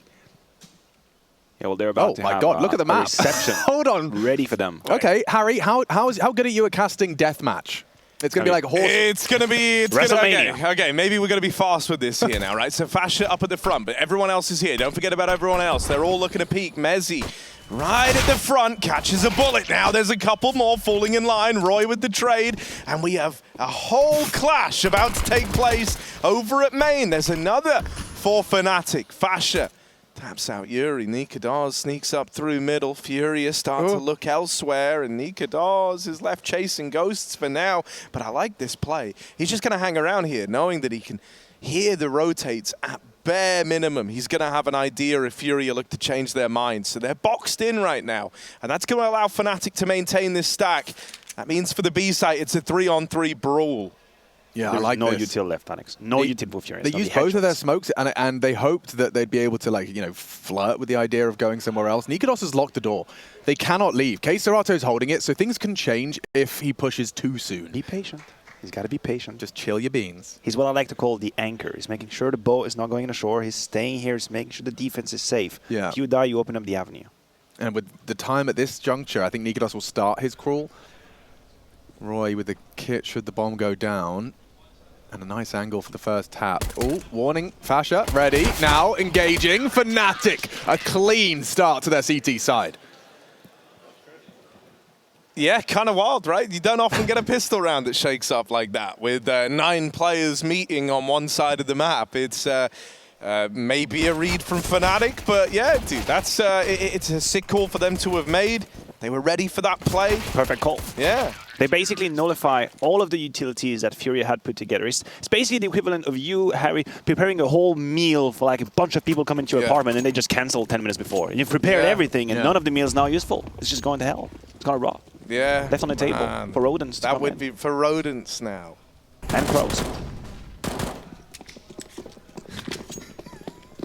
[SPEAKER 1] Yeah, well, they're about to
[SPEAKER 2] have
[SPEAKER 1] God,
[SPEAKER 2] look at the map.
[SPEAKER 1] Reception.
[SPEAKER 2] Hold on.
[SPEAKER 1] Ready for them.
[SPEAKER 2] Okay, Harry, how good are you at casting deathmatch? It's going to be like horse.
[SPEAKER 3] It's going to be...
[SPEAKER 1] WrestleMania.
[SPEAKER 3] Okay, maybe we're going to be fast with this here now, right? So FASHR up at the front, but everyone else is here. Don't forget about everyone else. They're all looking to peek. Mezzi right at the front, catches a bullet now. There's a couple more falling in line. Roy with the trade. And we have a whole clash about to take place over at main. There's another for fnatic. FASHR taps out Yuri. nicoodoz sneaks up through middle. FURIA start to look elsewhere, and nicoodoz is left chasing ghosts for now. But I like this play. He's just going to hang around here, knowing that he can hear the rotates at bare minimum. He's going to have an idea if FURIA look to change their minds. So they're boxed in right now, and that's going to allow fnatic to maintain this stack. That means for the B site, it's a 3-on-3 brawl.
[SPEAKER 2] Yeah,
[SPEAKER 1] There's
[SPEAKER 2] I like
[SPEAKER 1] no
[SPEAKER 2] this.
[SPEAKER 1] util left, Alex. No util for FURIA.
[SPEAKER 2] They used both of their smokes, and they hoped that they'd be able to, like, you know, flirt with the idea of going somewhere else. nicoodoz has locked the door. They cannot leave. KRIMZ holding it, so things can change if he pushes too soon.
[SPEAKER 1] Be patient. He's got to be patient.
[SPEAKER 2] Just chill your beans.
[SPEAKER 1] He's what I like to call the anchor. He's making sure the boat is not going ashore. He's staying here. He's making sure the defense is safe.
[SPEAKER 2] Yeah.
[SPEAKER 1] If you die, you open up the avenue.
[SPEAKER 2] And with the time at this juncture, I think nicoodoz will start his crawl. Roy with the kit should the bomb go down. And a nice angle for the first tap. Oh, warning, FASHR, ready, now engaging. fnatic, a clean start to their CT side.
[SPEAKER 3] Yeah, kind of wild, right? You don't often get a pistol round that shakes up like that with 9 players meeting on one side of the map. It's maybe a read from fnatic, but yeah, dude, that's it's a sick call for them to have made. They were ready for that play.
[SPEAKER 1] Perfect call.
[SPEAKER 3] Yeah.
[SPEAKER 1] They basically nullify all of the utilities that FURIA had put together. It's basically the equivalent of you, Harry, preparing a whole meal for like a bunch of people coming to your apartment, and they just cancel 10 minutes before. And you've prepared everything, and none of the meals now useful. It's just going to hell. It's going to rot.
[SPEAKER 3] Yeah.
[SPEAKER 1] Left on the table for rodents.
[SPEAKER 3] That would be for rodents now.
[SPEAKER 1] And crows.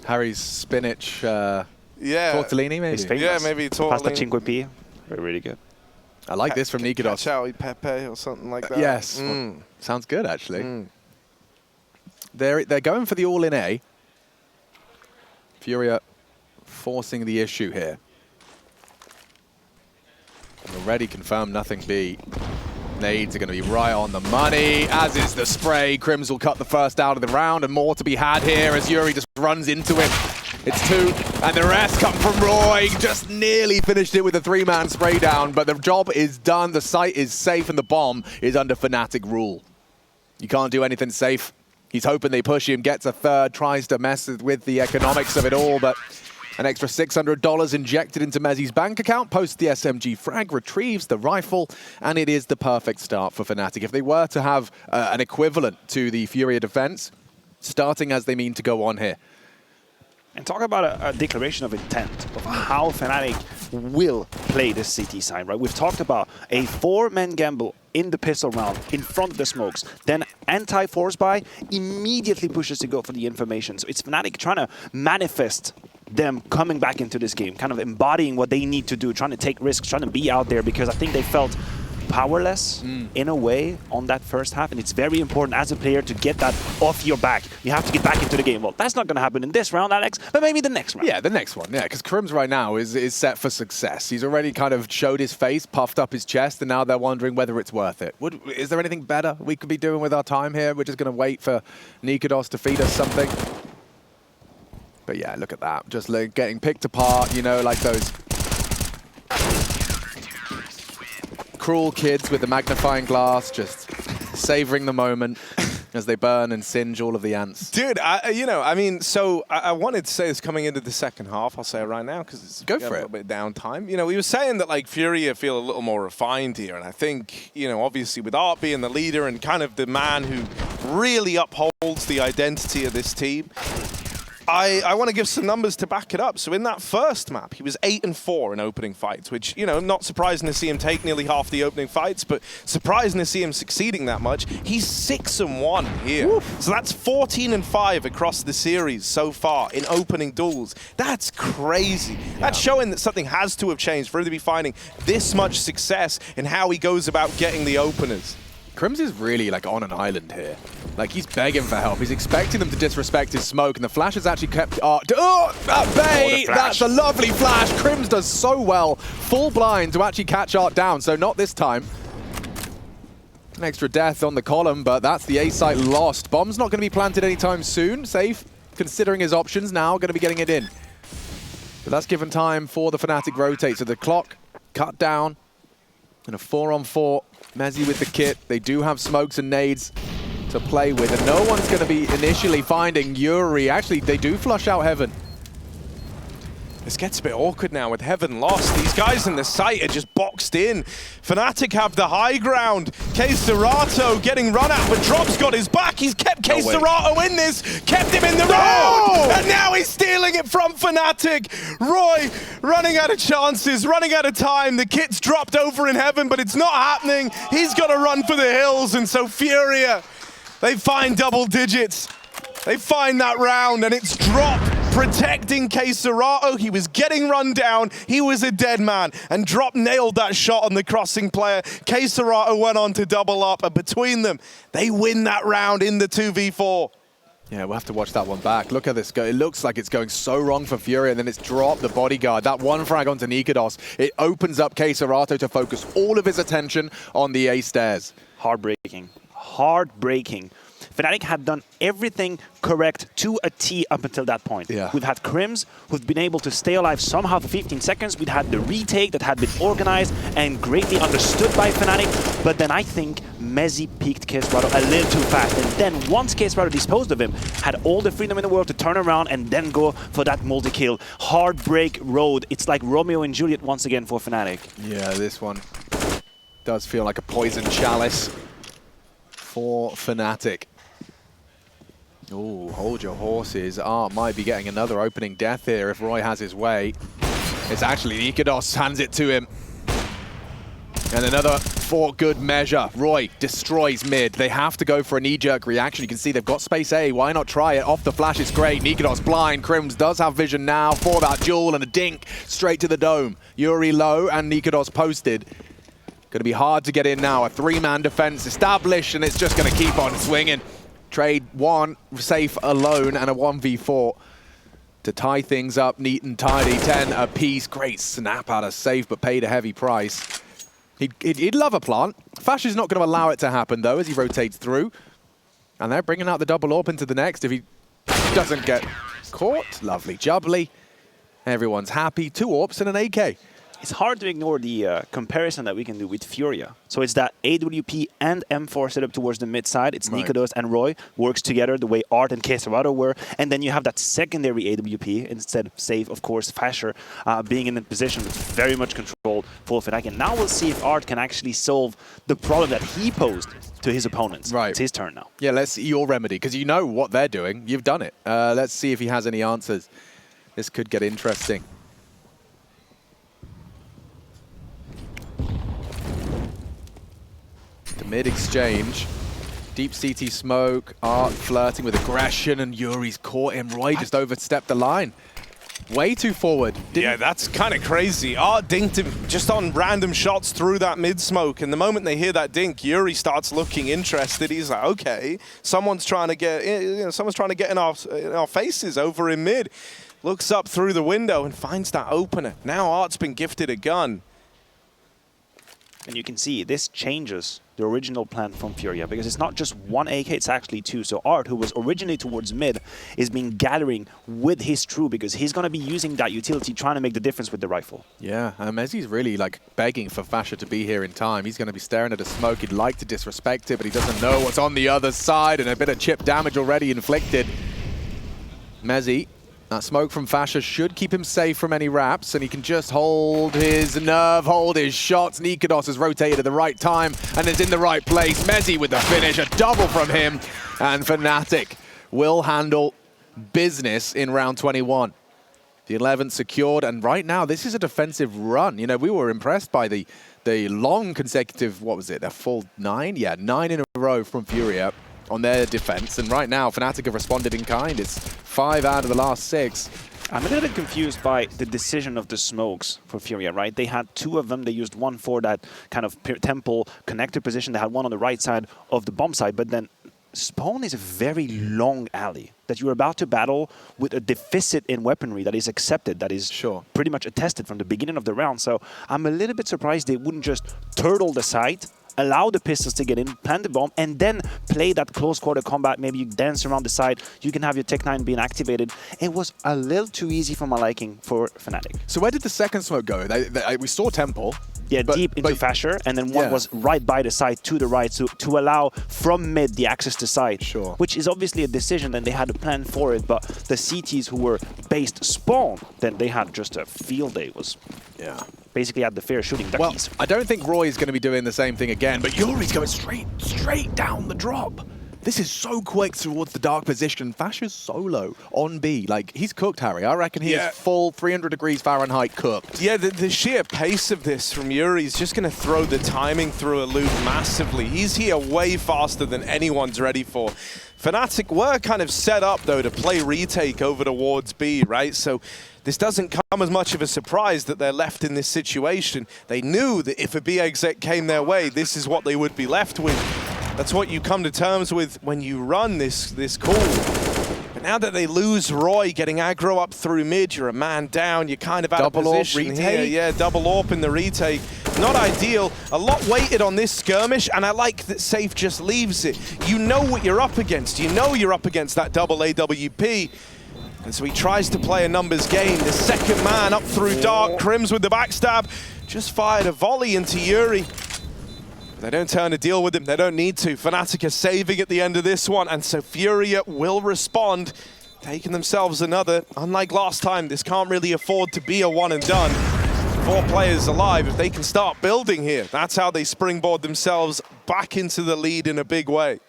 [SPEAKER 2] Harry's spinach
[SPEAKER 3] Yeah.
[SPEAKER 2] tortellini, maybe?
[SPEAKER 1] It's famous.
[SPEAKER 3] Yeah, maybe
[SPEAKER 1] Pasta
[SPEAKER 3] tortellini.
[SPEAKER 1] cinque pie. Really good.
[SPEAKER 2] I like this from nicoodoz.
[SPEAKER 3] Cacio pepe or something like that.
[SPEAKER 2] Yes. Sounds good, actually. They're going for the all-in A. FURIA forcing the issue here. Already confirmed nothing B. Nades are going to be right on the money, as is the spray. KRIMZ will cut the first out of the round, and more to be had here as Yuri just runs into it. It's 2, and the rest come from Roy. Just nearly finished it with a 3-man spray down, but the job is done. The site is safe, and the bomb is under fnatic rule. You can't do anything safe. He's hoping they push him, gets a third, tries to mess with the economics of it all, but an extra $600 injected into Mezzi's bank account, posts the SMG frag, retrieves the rifle, and it is the perfect start for fnatic. If they were to have an equivalent to the FURIA defense, starting as they mean to go on here.
[SPEAKER 1] And talk about a declaration of intent of how Fnatic will play this CT side, right? We've talked about a 4-man gamble in the pistol round in front of the smokes. Then anti-force buy immediately pushes to go for the information. So it's Fnatic trying to manifest them coming back into this game, kind of embodying what they need to do, trying to take risks, trying to be out there, because I think they felt powerless in a way on that first half, and it's very important as a player to get that off your back. You have to get back into the game. Well, that's not going to happen in this round, Alex, but maybe the next round.
[SPEAKER 2] Yeah, the next one, yeah, because KRIMZ right now is set for success. He's already kind of showed his face, puffed up his chest, and now they're wondering whether it's worth it. Is there anything better we could be doing with our time here? We're just going to wait for nicoodoz to feed us something. But yeah, look at that. Just like getting picked apart, you know, like those cruel kids with the magnifying glass, just savoring the moment as they burn and singe all of the ants.
[SPEAKER 3] Dude, I wanted to say this coming into the second half. I'll say it right now because it's
[SPEAKER 2] Go for
[SPEAKER 3] a little bit downtime. You know, we were saying that like FURIA feel a little more refined here, and I think, you know, obviously with Art being the leader and kind of the man who really upholds the identity of this team, I want to give some numbers to back it up. So in that first map, he was 8-4 in opening fights, which, you know, not surprising to see him take nearly half the opening fights, but surprising to see him succeeding that much. He's 6-1 here. Oof. So that's 14-5 across the series so far in opening duels. That's crazy. Yeah. That's showing that something has to have changed for him to be finding this much success in how he goes about getting the openers.
[SPEAKER 2] KRIMZ is really like on an island here. Like he's begging for help. He's expecting them to disrespect his smoke, and the flash has actually kept Art. Oh, that bait! That's a lovely flash. KRIMZ does so well, full blind to actually catch Art down. So not this time. An extra death on the column, but that's the A site lost. Bomb's not going to be planted anytime soon. Safe, considering his options now, going to be getting it in. But that's given time for the Fnatic rotate. So the clock cut down, and a 4-on-4. Mezzi with the kit. They do have smokes and nades to play with, and no one's going to be initially finding Yuri. Actually, they do flush out Heaven.
[SPEAKER 3] This gets a bit awkward now with Heaven lost. These guys in the site are just boxed in. Fnatic have the high ground. KRIMZ getting run at, but Drop's got his back. He's kept KRIMZ in this, kept him in the road, and now he's stealing it from Fnatic. Roy running out of chances, running out of time. The kit's dropped over in Heaven, but it's not happening. He's got to run for the hills, and so FURIA, they find double digits. They find that round, and it's Drop protecting KRIMZ. He was getting run down. He was a dead man, and Drop nailed that shot on the crossing player. KRIMZ went on to double up, and between them, they win that round in the 2v4.
[SPEAKER 2] Yeah, we'll have to watch that one back. Look at this go. It looks like it's going so wrong for FURIA, and then it's Drop, the bodyguard. That one frag onto nicoodoz. It opens up KRIMZ to focus all of his attention on the A stairs.
[SPEAKER 1] Heartbreaking. Heartbreaking. Fnatic had done everything correct to a T up until that point.
[SPEAKER 2] Yeah.
[SPEAKER 1] We've had KRIMZ who've been able to stay alive somehow for 15 seconds. We'd had the retake that had been organized and greatly understood by Fnatic. But then I think Mezzi peaked KRIMZ a little too fast. And then once KRIMZ disposed of him, had all the freedom in the world to turn around and then go for that multi-kill. Heartbreak road. It's like Romeo and Juliet once again for Fnatic.
[SPEAKER 2] Yeah, this one does feel like a poison chalice for Fnatic. Oh, hold your horses. Art might be getting another opening death here if Roy has his way. It's actually nicoodoz hands it to him. And another for good measure. Roy destroys mid. They have to go for a knee-jerk reaction. You can see they've got space A. Why not try it? Off the flash, it's great. nicoodoz blind. KRIMZ does have vision now for that duel, and a dink straight to the dome. Yuri low and nicoodoz posted. Going to be hard to get in now. A 3-man defense established, and it's just going to keep on swinging. Trade one, Safe alone, and a 1v4 to tie things up neat and tidy. 10 apiece. Great snap out of Safe, but paid a heavy price. He'd love a plant. FASHR's not going to allow it to happen, though, as he rotates through. And they're bringing out the double AWP into the next if he doesn't get caught. Lovely jubbly. Everyone's happy. 2 AWPs and an AK.
[SPEAKER 1] It's hard to ignore the comparison that we can do with FURIA. So it's that AWP and M4 setup towards the mid side. It's
[SPEAKER 2] right.
[SPEAKER 1] nicoodoz and Roy works together the way Art and KRIMZ were. And then you have that secondary AWP instead of Safe, of course, FASHR being in a position with very much control for Fnatic. And now we'll see if Art can actually solve the problem that he posed to his opponents.
[SPEAKER 2] Right.
[SPEAKER 1] It's his turn now.
[SPEAKER 2] Yeah, let's see your remedy, because you know what they're doing. You've done it. Let's see if he has any answers. This could get interesting. The mid exchange. Deep CT smoke, Art flirting with aggression, and Yuri's caught him. Roy just overstepped the line. Way too forward.
[SPEAKER 3] Yeah, that's kind of crazy. Art dinked him just on random shots through that mid smoke, and the moment they hear that dink, Yuri starts looking interested. He's like, okay, someone's trying to get, someone's trying to get in our faces over in mid. Looks up through the window and finds that opener. Now Art's been gifted a gun.
[SPEAKER 1] And you can see this changes the original plan from FURIA, because it's not just one AK, it's actually two. So Art, who was originally towards mid, is being gathering with his true, because he's going to be using that utility, trying to make the difference with the rifle.
[SPEAKER 2] Yeah, Mezzi's really like begging for FASHR to be here in time. He's going to be staring at a smoke. He'd like to disrespect it, but he doesn't know what's on the other side, and a bit of chip damage already inflicted. Mezzi, that smoke from FASHR should keep him safe from any wraps, and he can just hold his nerve, hold his shots. nicoodoz has rotated at the right time and is in the right place. Mezzi with the finish, a double from him, and fnatic will handle business in round 21. The 11th secured, and right now this is a defensive run. You know, we were impressed by the long consecutive, what was it, a full 9? Yeah, 9 in a row from FURIA on their defense, and right now fnatic have responded in kind. It's 5 out of the last 6.
[SPEAKER 1] I'm a little bit confused by the decision of the smokes for FURIA, right? They had 2 of them. They used one for that kind of temple connector position. They had one on the right side of the bomb side, but then spawn is a very long alley that you're about to battle with a deficit in weaponry that is accepted, that is pretty much attested from the beginning of the round. So I'm a little bit surprised they wouldn't just turtle the site, allow the pistols to get in, plant the bomb, and then play that close quarter combat. Maybe you dance around the side, you can have your Tech 9 being activated. It was a little too easy for my liking for fnatic.
[SPEAKER 2] So where did the second smoke go? We saw Temple.
[SPEAKER 1] Yeah, deep into FASHR, and then one was right by the side to the right, so to allow from mid the access to side, which is obviously a decision, and they had a plan for it, but the CTs who were based spawn, then they had just a field day. Was basically at the fair shooting duckies.
[SPEAKER 2] Well, I don't think Roy is going to be doing the same thing again, but Yuri's going straight down the drop. This is so quick towards the dark position. FASHR's solo on B. Like, he's cooked, Harry. I reckon he is full 300 degrees Fahrenheit cooked.
[SPEAKER 3] Yeah, the sheer pace of this from Yuri is just going to throw the timing through a loop massively. He's here way faster than anyone's ready for. fnatic were kind of set up, though, to play retake over towards B, right? So this doesn't come as much of a surprise that they're left in this situation. They knew that if a B exec came their way, this is what they would be left with. That's what you come to terms with when you run this call. But now that they lose Roy getting aggro up through mid, you're a man down, you're kind of out of position here. Yeah, double AWP in the retake. Not ideal. A lot weighted on this skirmish, and I like that Safe just leaves it. You know what you're up against. You know you're up against that double AWP. And so he tries to play a numbers game. The second man up through dark. KRIMZ with the backstab. Just fired a volley into Yuri. They don't turn to deal with him. They don't need to. fnatic are saving at the end of this one, and so FURIA will respond, taking themselves another. Unlike last time, this can't really afford to be a one and done. 4 players alive. If they can start building here, that's how they springboard themselves back into the lead in a big way.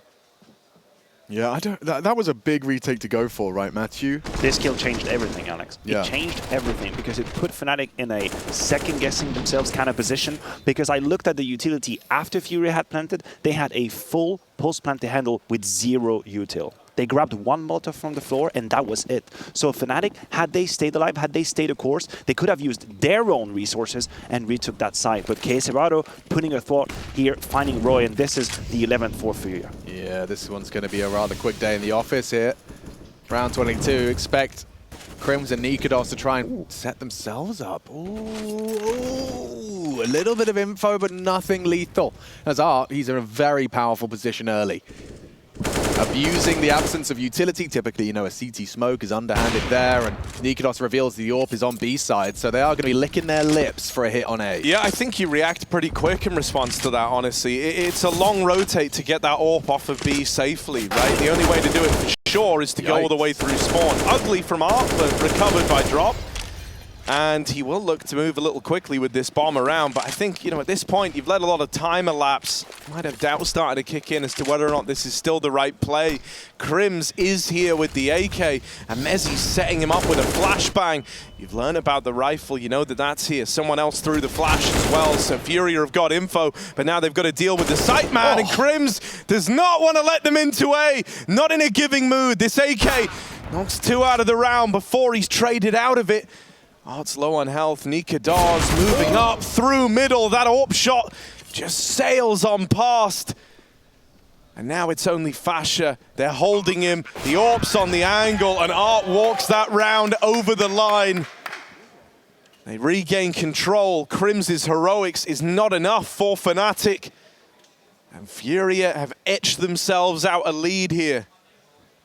[SPEAKER 2] Yeah, that was a big retake to go for, right, Matthew?
[SPEAKER 1] This kill changed everything, Alex. It changed everything because it put fnatic in a second-guessing themselves kind of position, because I looked at the utility after FURIA had planted. They had a full post-plant to handle with 0 util. They grabbed 1 Molotov from the floor, and that was it. So fnatic, had they stayed alive, had they stayed a course, they could have used their own resources and retook that side. But KRIMZ putting a thought here, finding Roy, and this is the 11th for FURIA.
[SPEAKER 2] Yeah, this one's going to be a rather quick day in the office here. Round 22, expect KRIMZ and nicoodoz to try and set themselves up. Ooh, a little bit of info, but nothing lethal. As Art, he's in a very powerful position early. Abusing the absence of utility. Typically, you know, a CT smoke is underhanded there, and nicoodoz reveals the AWP is on B side, so they are going to be licking their lips for a hit on A.
[SPEAKER 3] Yeah, I think you react pretty quick in response to that, honestly. It's a long rotate to get that AWP off of B safely, right? The only way to do it for sure is to go all the way through spawn. Ugly from Art, but recovered by Drop. And he will look to move a little quickly with this bomb around. But I think, you know, at this point, you've let a lot of time elapse. Might have doubt starting to kick in as to whether or not this is still the right play. KRIMZ is here with the AK, and Mezzi's setting him up with a flashbang. You've learned about the rifle. You know that that's here. Someone else threw the flash as well. So FURIA have got info, but now they've got to deal with the sight man. And KRIMZ does not want to let them into A. Not in a giving mood. This AK knocks 2 out of the round before he's traded out of it. Oh, it's low on health. nicoodoz moving up through middle. That AWP shot just sails on past. And now it's only FASHR. They're holding him. The AWP's on the angle, and Art walks that round over the line. They regain control. KRIMZ's heroics is not enough for fnatic. And FURIA have etched themselves out a lead here.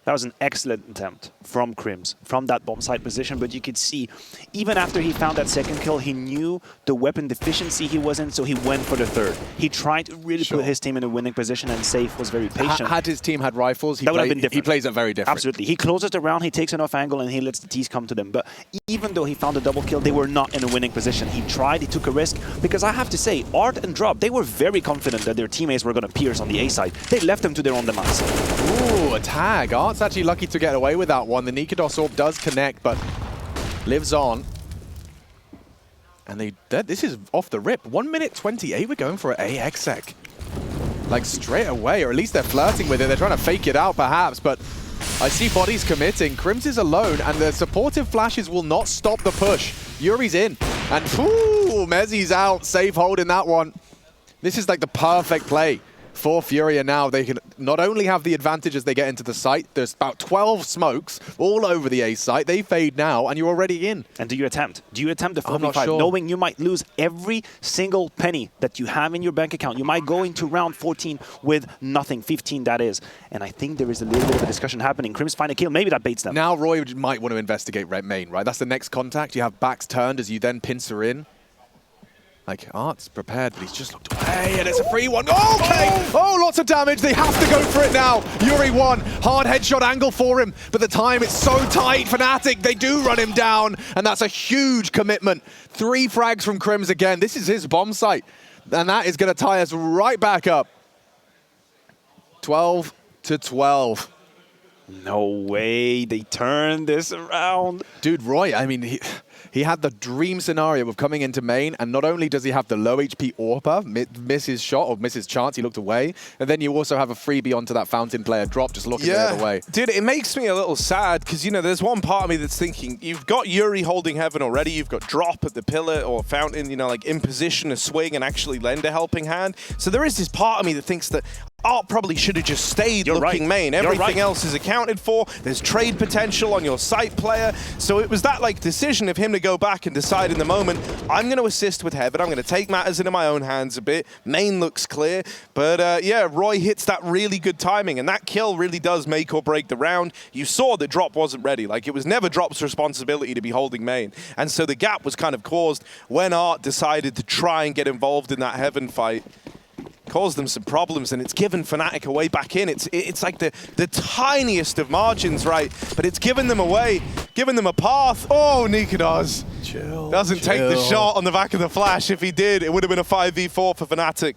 [SPEAKER 1] That was an excellent attempt from KRIMZ, from that bomb site position, but you could see, even after he found that second kill, he knew the weapon deficiency he was in, so he went for the third. He tried to really put his team in a winning position, and safe was very patient.
[SPEAKER 2] Had his team had rifles,
[SPEAKER 1] that would have been different.
[SPEAKER 2] He plays it very different.
[SPEAKER 1] Absolutely. He closes the round, he takes an off angle, and he lets the T's come to them. But even though he found a double kill, they were not in a winning position. He tried, he took a risk, because I have to say, Art and Drop, they were very confident that their teammates were going to pierce on the A side. They left them to their own demise.
[SPEAKER 2] Ooh, a tag. Art's actually lucky to get away with that one. The nicoodoz AWP does connect, but lives on. And this is off the rip. 1 minute 28, we're going for an AXEC. Like straight away, or at least they're flirting with it. They're trying to fake it out perhaps, but I see bodies committing. KRIMZ is alone, and the supportive flashes will not stop the push. Yuri's in, and Mezzi's out. Safe holding that one. This is like the perfect play for FURIA now. They can not only have the advantage as they get into the site, there's about 12 smokes all over the A site. They fade now, and you're already in.
[SPEAKER 1] And do you attempt? Do you attempt the 4v5,
[SPEAKER 2] I'm not sure.
[SPEAKER 1] knowing you might lose every single penny that you have in your bank account? You might go into round 14 with nothing, 15 that is. And I think there is a little bit of a discussion happening. KRIMZ find a kill, maybe that baits them.
[SPEAKER 2] Now Roy might want to investigate red main, right? That's the next contact. You have backs turned as you then pincer in. Like, Art's prepared, but he's just looked away, and it's a free one. Oh, okay! Oh, lots of damage. They have to go for it now. Yuri won. Hard headshot angle for him, but the time is so tight. fnatic, they do run him down, and that's a huge commitment. 3 frags from KRIMZ again. This is his bomb site, and that is going to tie us right back up. 12-12.
[SPEAKER 1] No way. They turned this around.
[SPEAKER 2] Dude, Roy, I mean, he had the dream scenario of coming into main, and not only does he have the low HP AWPer, miss his shot or miss his chance, he looked away, and then you also have a freebie onto that fountain player drop, just looking the other way.
[SPEAKER 3] Dude, it makes me a little sad, because, you know, there's one part of me that's thinking, you've got Yuri holding heaven already, you've got Drop at the pillar or fountain, you know, like in position to swing and actually lend a helping hand. So there is this part of me that thinks that Art probably should have just stayed looking main. Everything else is accounted for. There's trade potential on your site player. So it was that like decision of him to go back and decide in the moment, I'm going to assist with heaven. I'm going to take matters into my own hands a bit. Main looks clear. But yeah, Roy hits that really good timing, and that kill really does make or break the round. You saw that Drop wasn't ready. Like, it was never Drop's responsibility to be holding main. And so the gap was kind of caused when Art decided to try and get involved in that heaven fight. Caused them some problems, and it's given fnatic a way back in. It's like the tiniest of margins, right? But it's given them away, given them a path. Oh, nicoodoz doesn't take the shot on the back of the flash. If he did, it would have been a 5v4 for fnatic.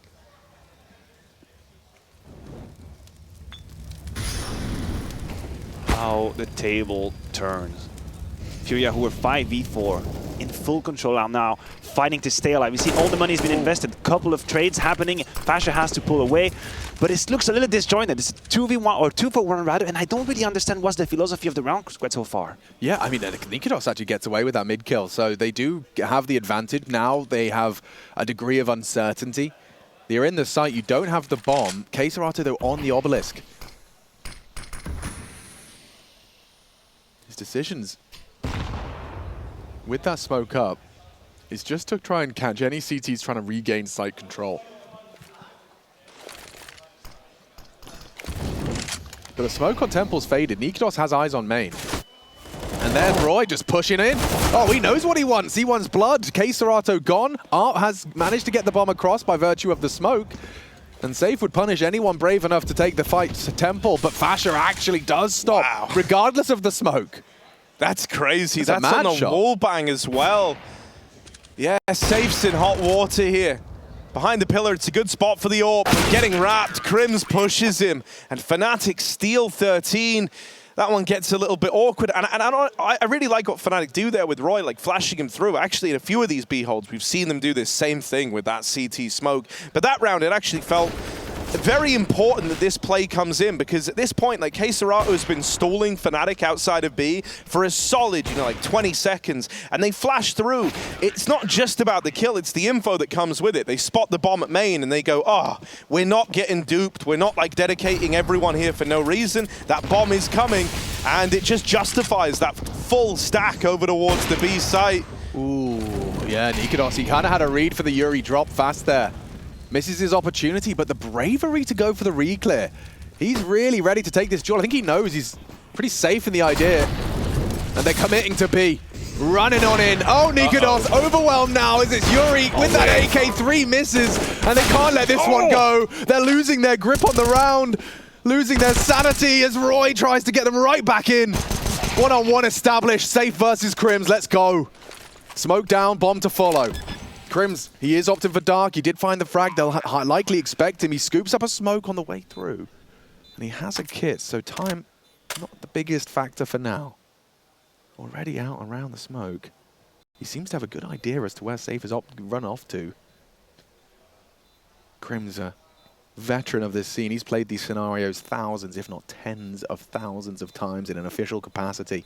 [SPEAKER 1] How the table turns. FURIA, who were 5v4, in full control now, fighting to stay alive. You see all the money's been invested, couple of trades happening. FASHR has to pull away, but it looks a little disjointed. It's 2v1 or 2-for-1 rather, and I don't really understand what's the philosophy of the round squad so far.
[SPEAKER 2] Yeah, I mean, nicoodoz actually gets away with that mid kill, so they do have the advantage. Now they have a degree of uncertainty. They're in the site, you don't have the bomb. KRIMZ, though, on the obelisk. His decisions with that smoke up is just to try and catch any CTs trying to regain site control. But the smoke on Temple's faded. nicoodoz has eyes on main. And there's Roy just pushing in. Oh, he knows what he wants. He wants blood. KRIMZ gone. Art has managed to get the bomb across by virtue of the smoke. And Safe would punish anyone brave enough to take the fight to Temple, but FASHR actually does stop, regardless of the smoke.
[SPEAKER 3] That's crazy.
[SPEAKER 2] That's a
[SPEAKER 3] That's on
[SPEAKER 2] mad
[SPEAKER 3] the
[SPEAKER 2] shot.
[SPEAKER 3] wall bang as well. Yeah, Safe's in hot water here. Behind the pillar, it's a good spot for the AWP. Getting wrapped, KRIMZ pushes him. And fnatic steal 13. That one gets a little bit awkward. And I really like what fnatic do there with Roy, like flashing him through. Actually, in a few of these B holds, we've seen them do this same thing with that CT smoke. But that round, it actually felt very important that this play comes in, because at this point, like, KRIMZ has been stalling fnatic outside of B for a solid, like 20 seconds, and they flash through. It's not just about the kill, it's the info that comes with it. They spot the bomb at main and they go, oh, we're not getting duped. We're not like dedicating everyone here for no reason. That bomb is coming, and it just justifies that full stack over towards the B site.
[SPEAKER 2] Ooh, yeah, nicoodoz, he kind of had a read for the Yuri drop fast there. Misses his opportunity, but the bravery to go for the re-clear. He's really ready to take this duel. I think he knows he's pretty safe in the idea. And they're committing to B. Running on in. Oh, nicoodoz overwhelmed now as it's Yuri with that AK3 misses. And they can't let this one go. They're losing their grip on the round. Losing their sanity as Roy tries to get them right back in. One-on-one established. Safe versus KRIMZ. Let's go. Smoke down, bomb to follow. KRIMZ, he is opting for dark. He did find the frag. They'll likely expect him. He scoops up a smoke on the way through. And he has a kit, so time not the biggest factor for now. Already out around the smoke. He seems to have a good idea as to where Safe is run off to. KRIMZ, a veteran of this scene. He's played these scenarios thousands, if not tens of thousands of times in an official capacity.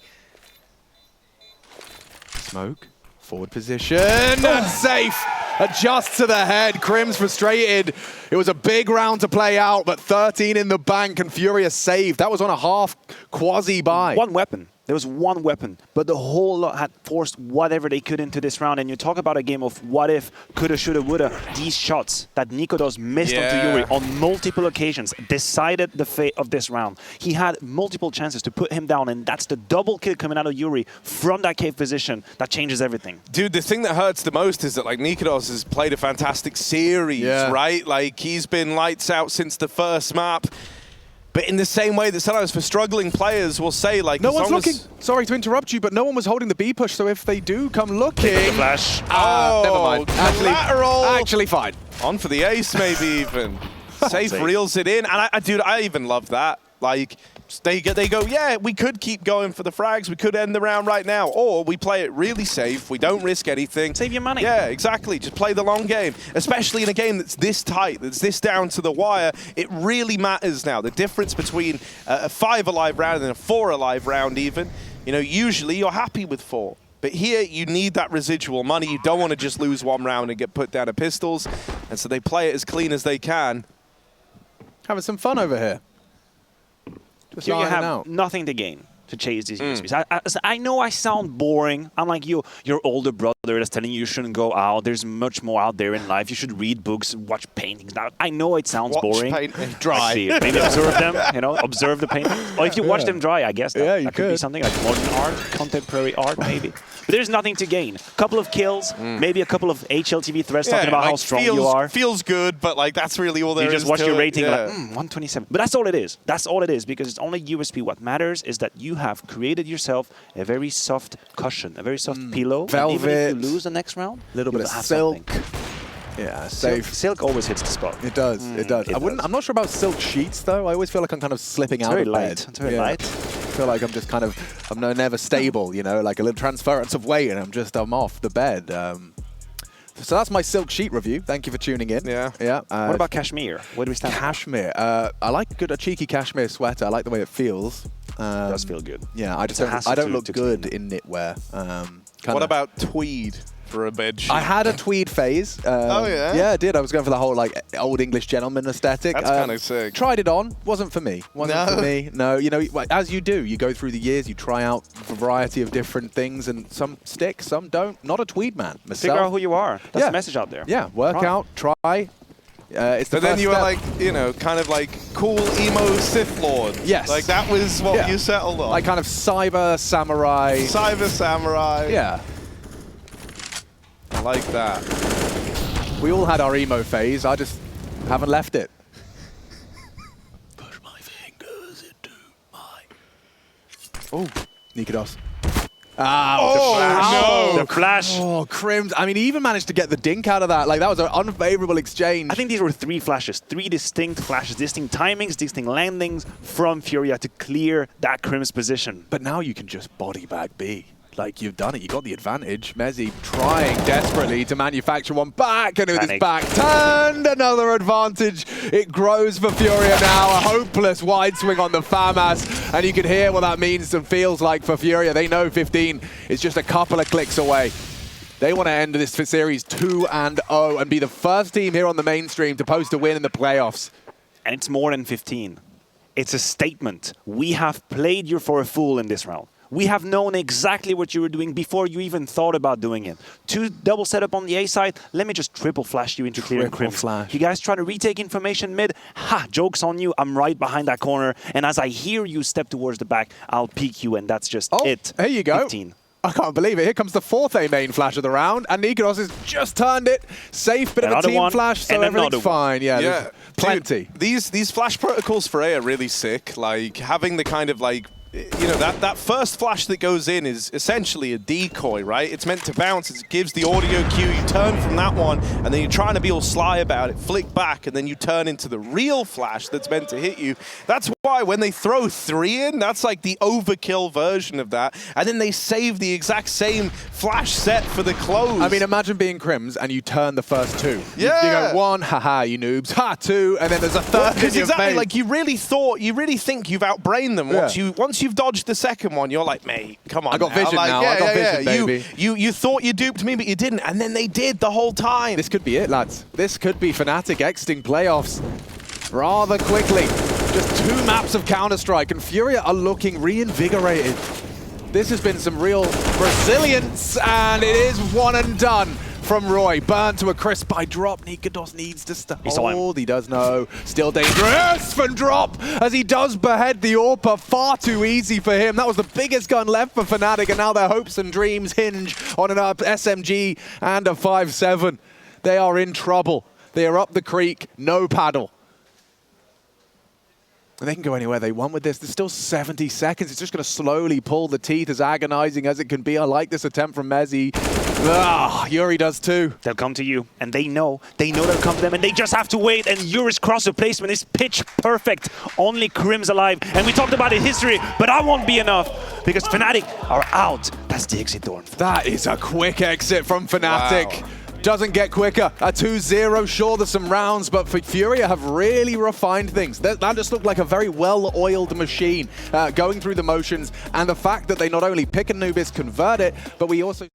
[SPEAKER 2] Smoke. Forward position, and Safe adjusts to the head. KRIMZ frustrated. It was a big round to play out, but 13 in the bank, and FURIA saved. That was on a half quasi-buy.
[SPEAKER 1] One weapon. There was one weapon, but the whole lot had forced whatever they could into this round. And you talk about a game of what if, coulda, shoulda, woulda. These shots that nicoodoz missed onto Yuri on multiple occasions decided the fate of this round. He had multiple chances to put him down, and that's the double kill coming out of Yuri from that cave position that changes everything.
[SPEAKER 3] Dude, the thing that hurts the most is that, like, nicoodoz has played a fantastic series, right? Like, he's been lights out since the first map. But in the same way that sometimes for struggling players will say, like,
[SPEAKER 2] no one's looking. Sorry to interrupt you, but no one was holding the B push. So if they do come looking,
[SPEAKER 1] the flash.
[SPEAKER 2] Never mind. Actually fine.
[SPEAKER 3] On for the ace, maybe even. Safe reels it in, and dude, I even love that. Like, they go, yeah, we could keep going for the frags. We could end the round right now, or we play it really safe. We don't risk anything.
[SPEAKER 1] Save your money.
[SPEAKER 3] Yeah, exactly. Just play the long game, especially in a game that's this tight, that's this down to the wire. It really matters now. The difference between a 5 alive round and a 4 alive round, even. You know, usually you're happy with 4. But here, you need that residual money. You don't want to just lose one round and get put down to pistols. And so they play it as clean as they can.
[SPEAKER 2] Having some fun over here. Just
[SPEAKER 1] you have nothing to gain to chase these USPs. I know I sound boring. I'm like your older brother that's telling you shouldn't go out. There's much more out there in life. You should read books, watch paintings. Now, I know it sounds boring.
[SPEAKER 2] Dry.
[SPEAKER 1] Maybe observe them, observe the paintings. Or if you watch them dry, I guess that could be something like modern art, contemporary art, maybe. But there's nothing to gain. A couple of kills, maybe a couple of HLTV threats talking about how strong you are.
[SPEAKER 3] Feels good, but like that's really all there is.
[SPEAKER 1] You just watch your rating
[SPEAKER 3] like,
[SPEAKER 1] 127. But that's all it is. That's all it is, because it's only USP. What matters is that you have created yourself a very soft cushion, a very soft pillow.
[SPEAKER 2] Velvet.
[SPEAKER 1] And even if you lose the next round,
[SPEAKER 2] a little bit of silk. Yeah, safe.
[SPEAKER 1] Silk always hits the spot.
[SPEAKER 2] It does. It does. I'm not sure about silk sheets though. I always feel like I'm kind of slipping out of bed.
[SPEAKER 1] It's very light.
[SPEAKER 2] I feel like I'm just kind of, I'm never stable, like a little transference of weight, and I'm off the bed. So that's my silk sheet review. Thank you for tuning in.
[SPEAKER 3] Yeah.
[SPEAKER 1] What about cashmere? Where do we stand?
[SPEAKER 2] Cashmere. I like a cheeky cashmere sweater. I like the way it feels.
[SPEAKER 1] It does feel good.
[SPEAKER 2] Yeah, I don't look good in knitwear.
[SPEAKER 3] What about tweed for a bed sheet?
[SPEAKER 2] I had a tweed phase.
[SPEAKER 3] Oh yeah?
[SPEAKER 2] Yeah, I did. I was going for the whole like old English gentleman aesthetic.
[SPEAKER 3] That's kind of sick.
[SPEAKER 2] Tried it on. Wasn't for me. No, as you do, you go through the years, you try out a variety of different things, and some stick, some don't. Not a tweed man. Myself.
[SPEAKER 1] Figure out who you are. That's the message out there.
[SPEAKER 2] Yeah, work out, try.
[SPEAKER 3] But then you were like, kind of like cool emo Sith Lord.
[SPEAKER 2] Yes.
[SPEAKER 3] Like that was what you settled on.
[SPEAKER 2] Like kind of cyber samurai.
[SPEAKER 3] Cyber samurai.
[SPEAKER 2] Yeah.
[SPEAKER 3] I like that.
[SPEAKER 2] We all had our emo phase. I just haven't left it. Push my fingers into my... Oh, nicoodoz.
[SPEAKER 1] The flash.
[SPEAKER 2] Oh, KRIMZ. I mean, he even managed to get the dink out of that. Like, that was an unfavorable exchange.
[SPEAKER 1] I think these were 3 flashes, 3 distinct flashes, distinct timings, distinct landings from FURIA to clear that KRIMZ position.
[SPEAKER 2] But now you can just body bag B. Like, you've done it. You got the advantage. Mezzi trying desperately to manufacture one back, and with his back turned, another advantage. It grows for FURIA now. A hopeless wide swing on the FAMAS, and you can hear what that means and feels like for FURIA. They know 15 is just a couple of clicks away. They want to end this series 2-0 and be the first team here on the mainstream to post a win in the playoffs.
[SPEAKER 1] And it's more than 15. It's a statement. We have played you for a fool in this round. We have known exactly what you were doing before you even thought about doing it. 2 double setup on the A side. Let me just triple flash you into clearing KRIMZ. You guys try to retake information mid. Ha! Joke's on you. I'm right behind that corner. And as I hear you step towards the back, I'll peek you, and that's just it.
[SPEAKER 2] Here you go.
[SPEAKER 1] 15.
[SPEAKER 2] I can't believe it. Here comes the 4th A main flash of the round, and nicoodoz has just turned it. Safe bit of a team flash, so everything's fine. Yeah, plenty.
[SPEAKER 3] These flash protocols for A are really sick. Like, having the kind of, like, you know, that first flash that goes in is essentially a decoy, right? It's meant to bounce. It gives the audio cue. You turn from that one, and then you're trying to be all sly about it, flick back, and then you turn into the real flash that's meant to hit you. That's why when they throw 3 in, that's like the overkill version of that. And then they save the exact same flash set for the close.
[SPEAKER 2] I mean, imagine being KRIMZ and you turn the first 2.
[SPEAKER 3] Yeah.
[SPEAKER 2] You go 1, haha, you noobs, ha, 2, and then there's a 3rd in your
[SPEAKER 3] exactly,
[SPEAKER 2] face.
[SPEAKER 3] like, you really think you've outbrained them. Once you've dodged the second one, you're like, mate, come on.
[SPEAKER 2] I got vision now. I got vision, baby.
[SPEAKER 3] You thought you duped me, but you didn't, and then they did the whole time.
[SPEAKER 2] This could be it, lads. This could be fnatic exiting playoffs rather quickly. Just 2 maps of Counter-Strike, and FURIA are looking reinvigorated. This has been some real resilience, and it is 1 and done from Roy. Burned to a crisp by Drop. nicoodoz needs to stop. He does know. Still dangerous from Drop as he does behead the AWPer. Far too easy for him. That was the biggest gun left for fnatic, and now their hopes and dreams hinge on an SMG and a 5-7. They are in trouble. They are up the creek. No paddle. And they can go anywhere they want with this. There's still 70 seconds. It's just going to slowly pull the teeth, as agonizing as it can be. I like this attempt from Mezzi. Yuri does too.
[SPEAKER 1] They'll come to you, and they know they'll come to them, and they just have to wait. And Yuri's crosser placement is pitch perfect. Only KRIMZ alive. And we talked about it in history, but I won't be enough because fnatic are out. That's the exit door.
[SPEAKER 2] That is a quick exit from fnatic. Wow. Doesn't get quicker. A 2-0, sure, there's some rounds, but for FURIA have really refined things. That just looked like a very well-oiled machine going through the motions, and the fact that they not only pick Anubis, convert it, but we also...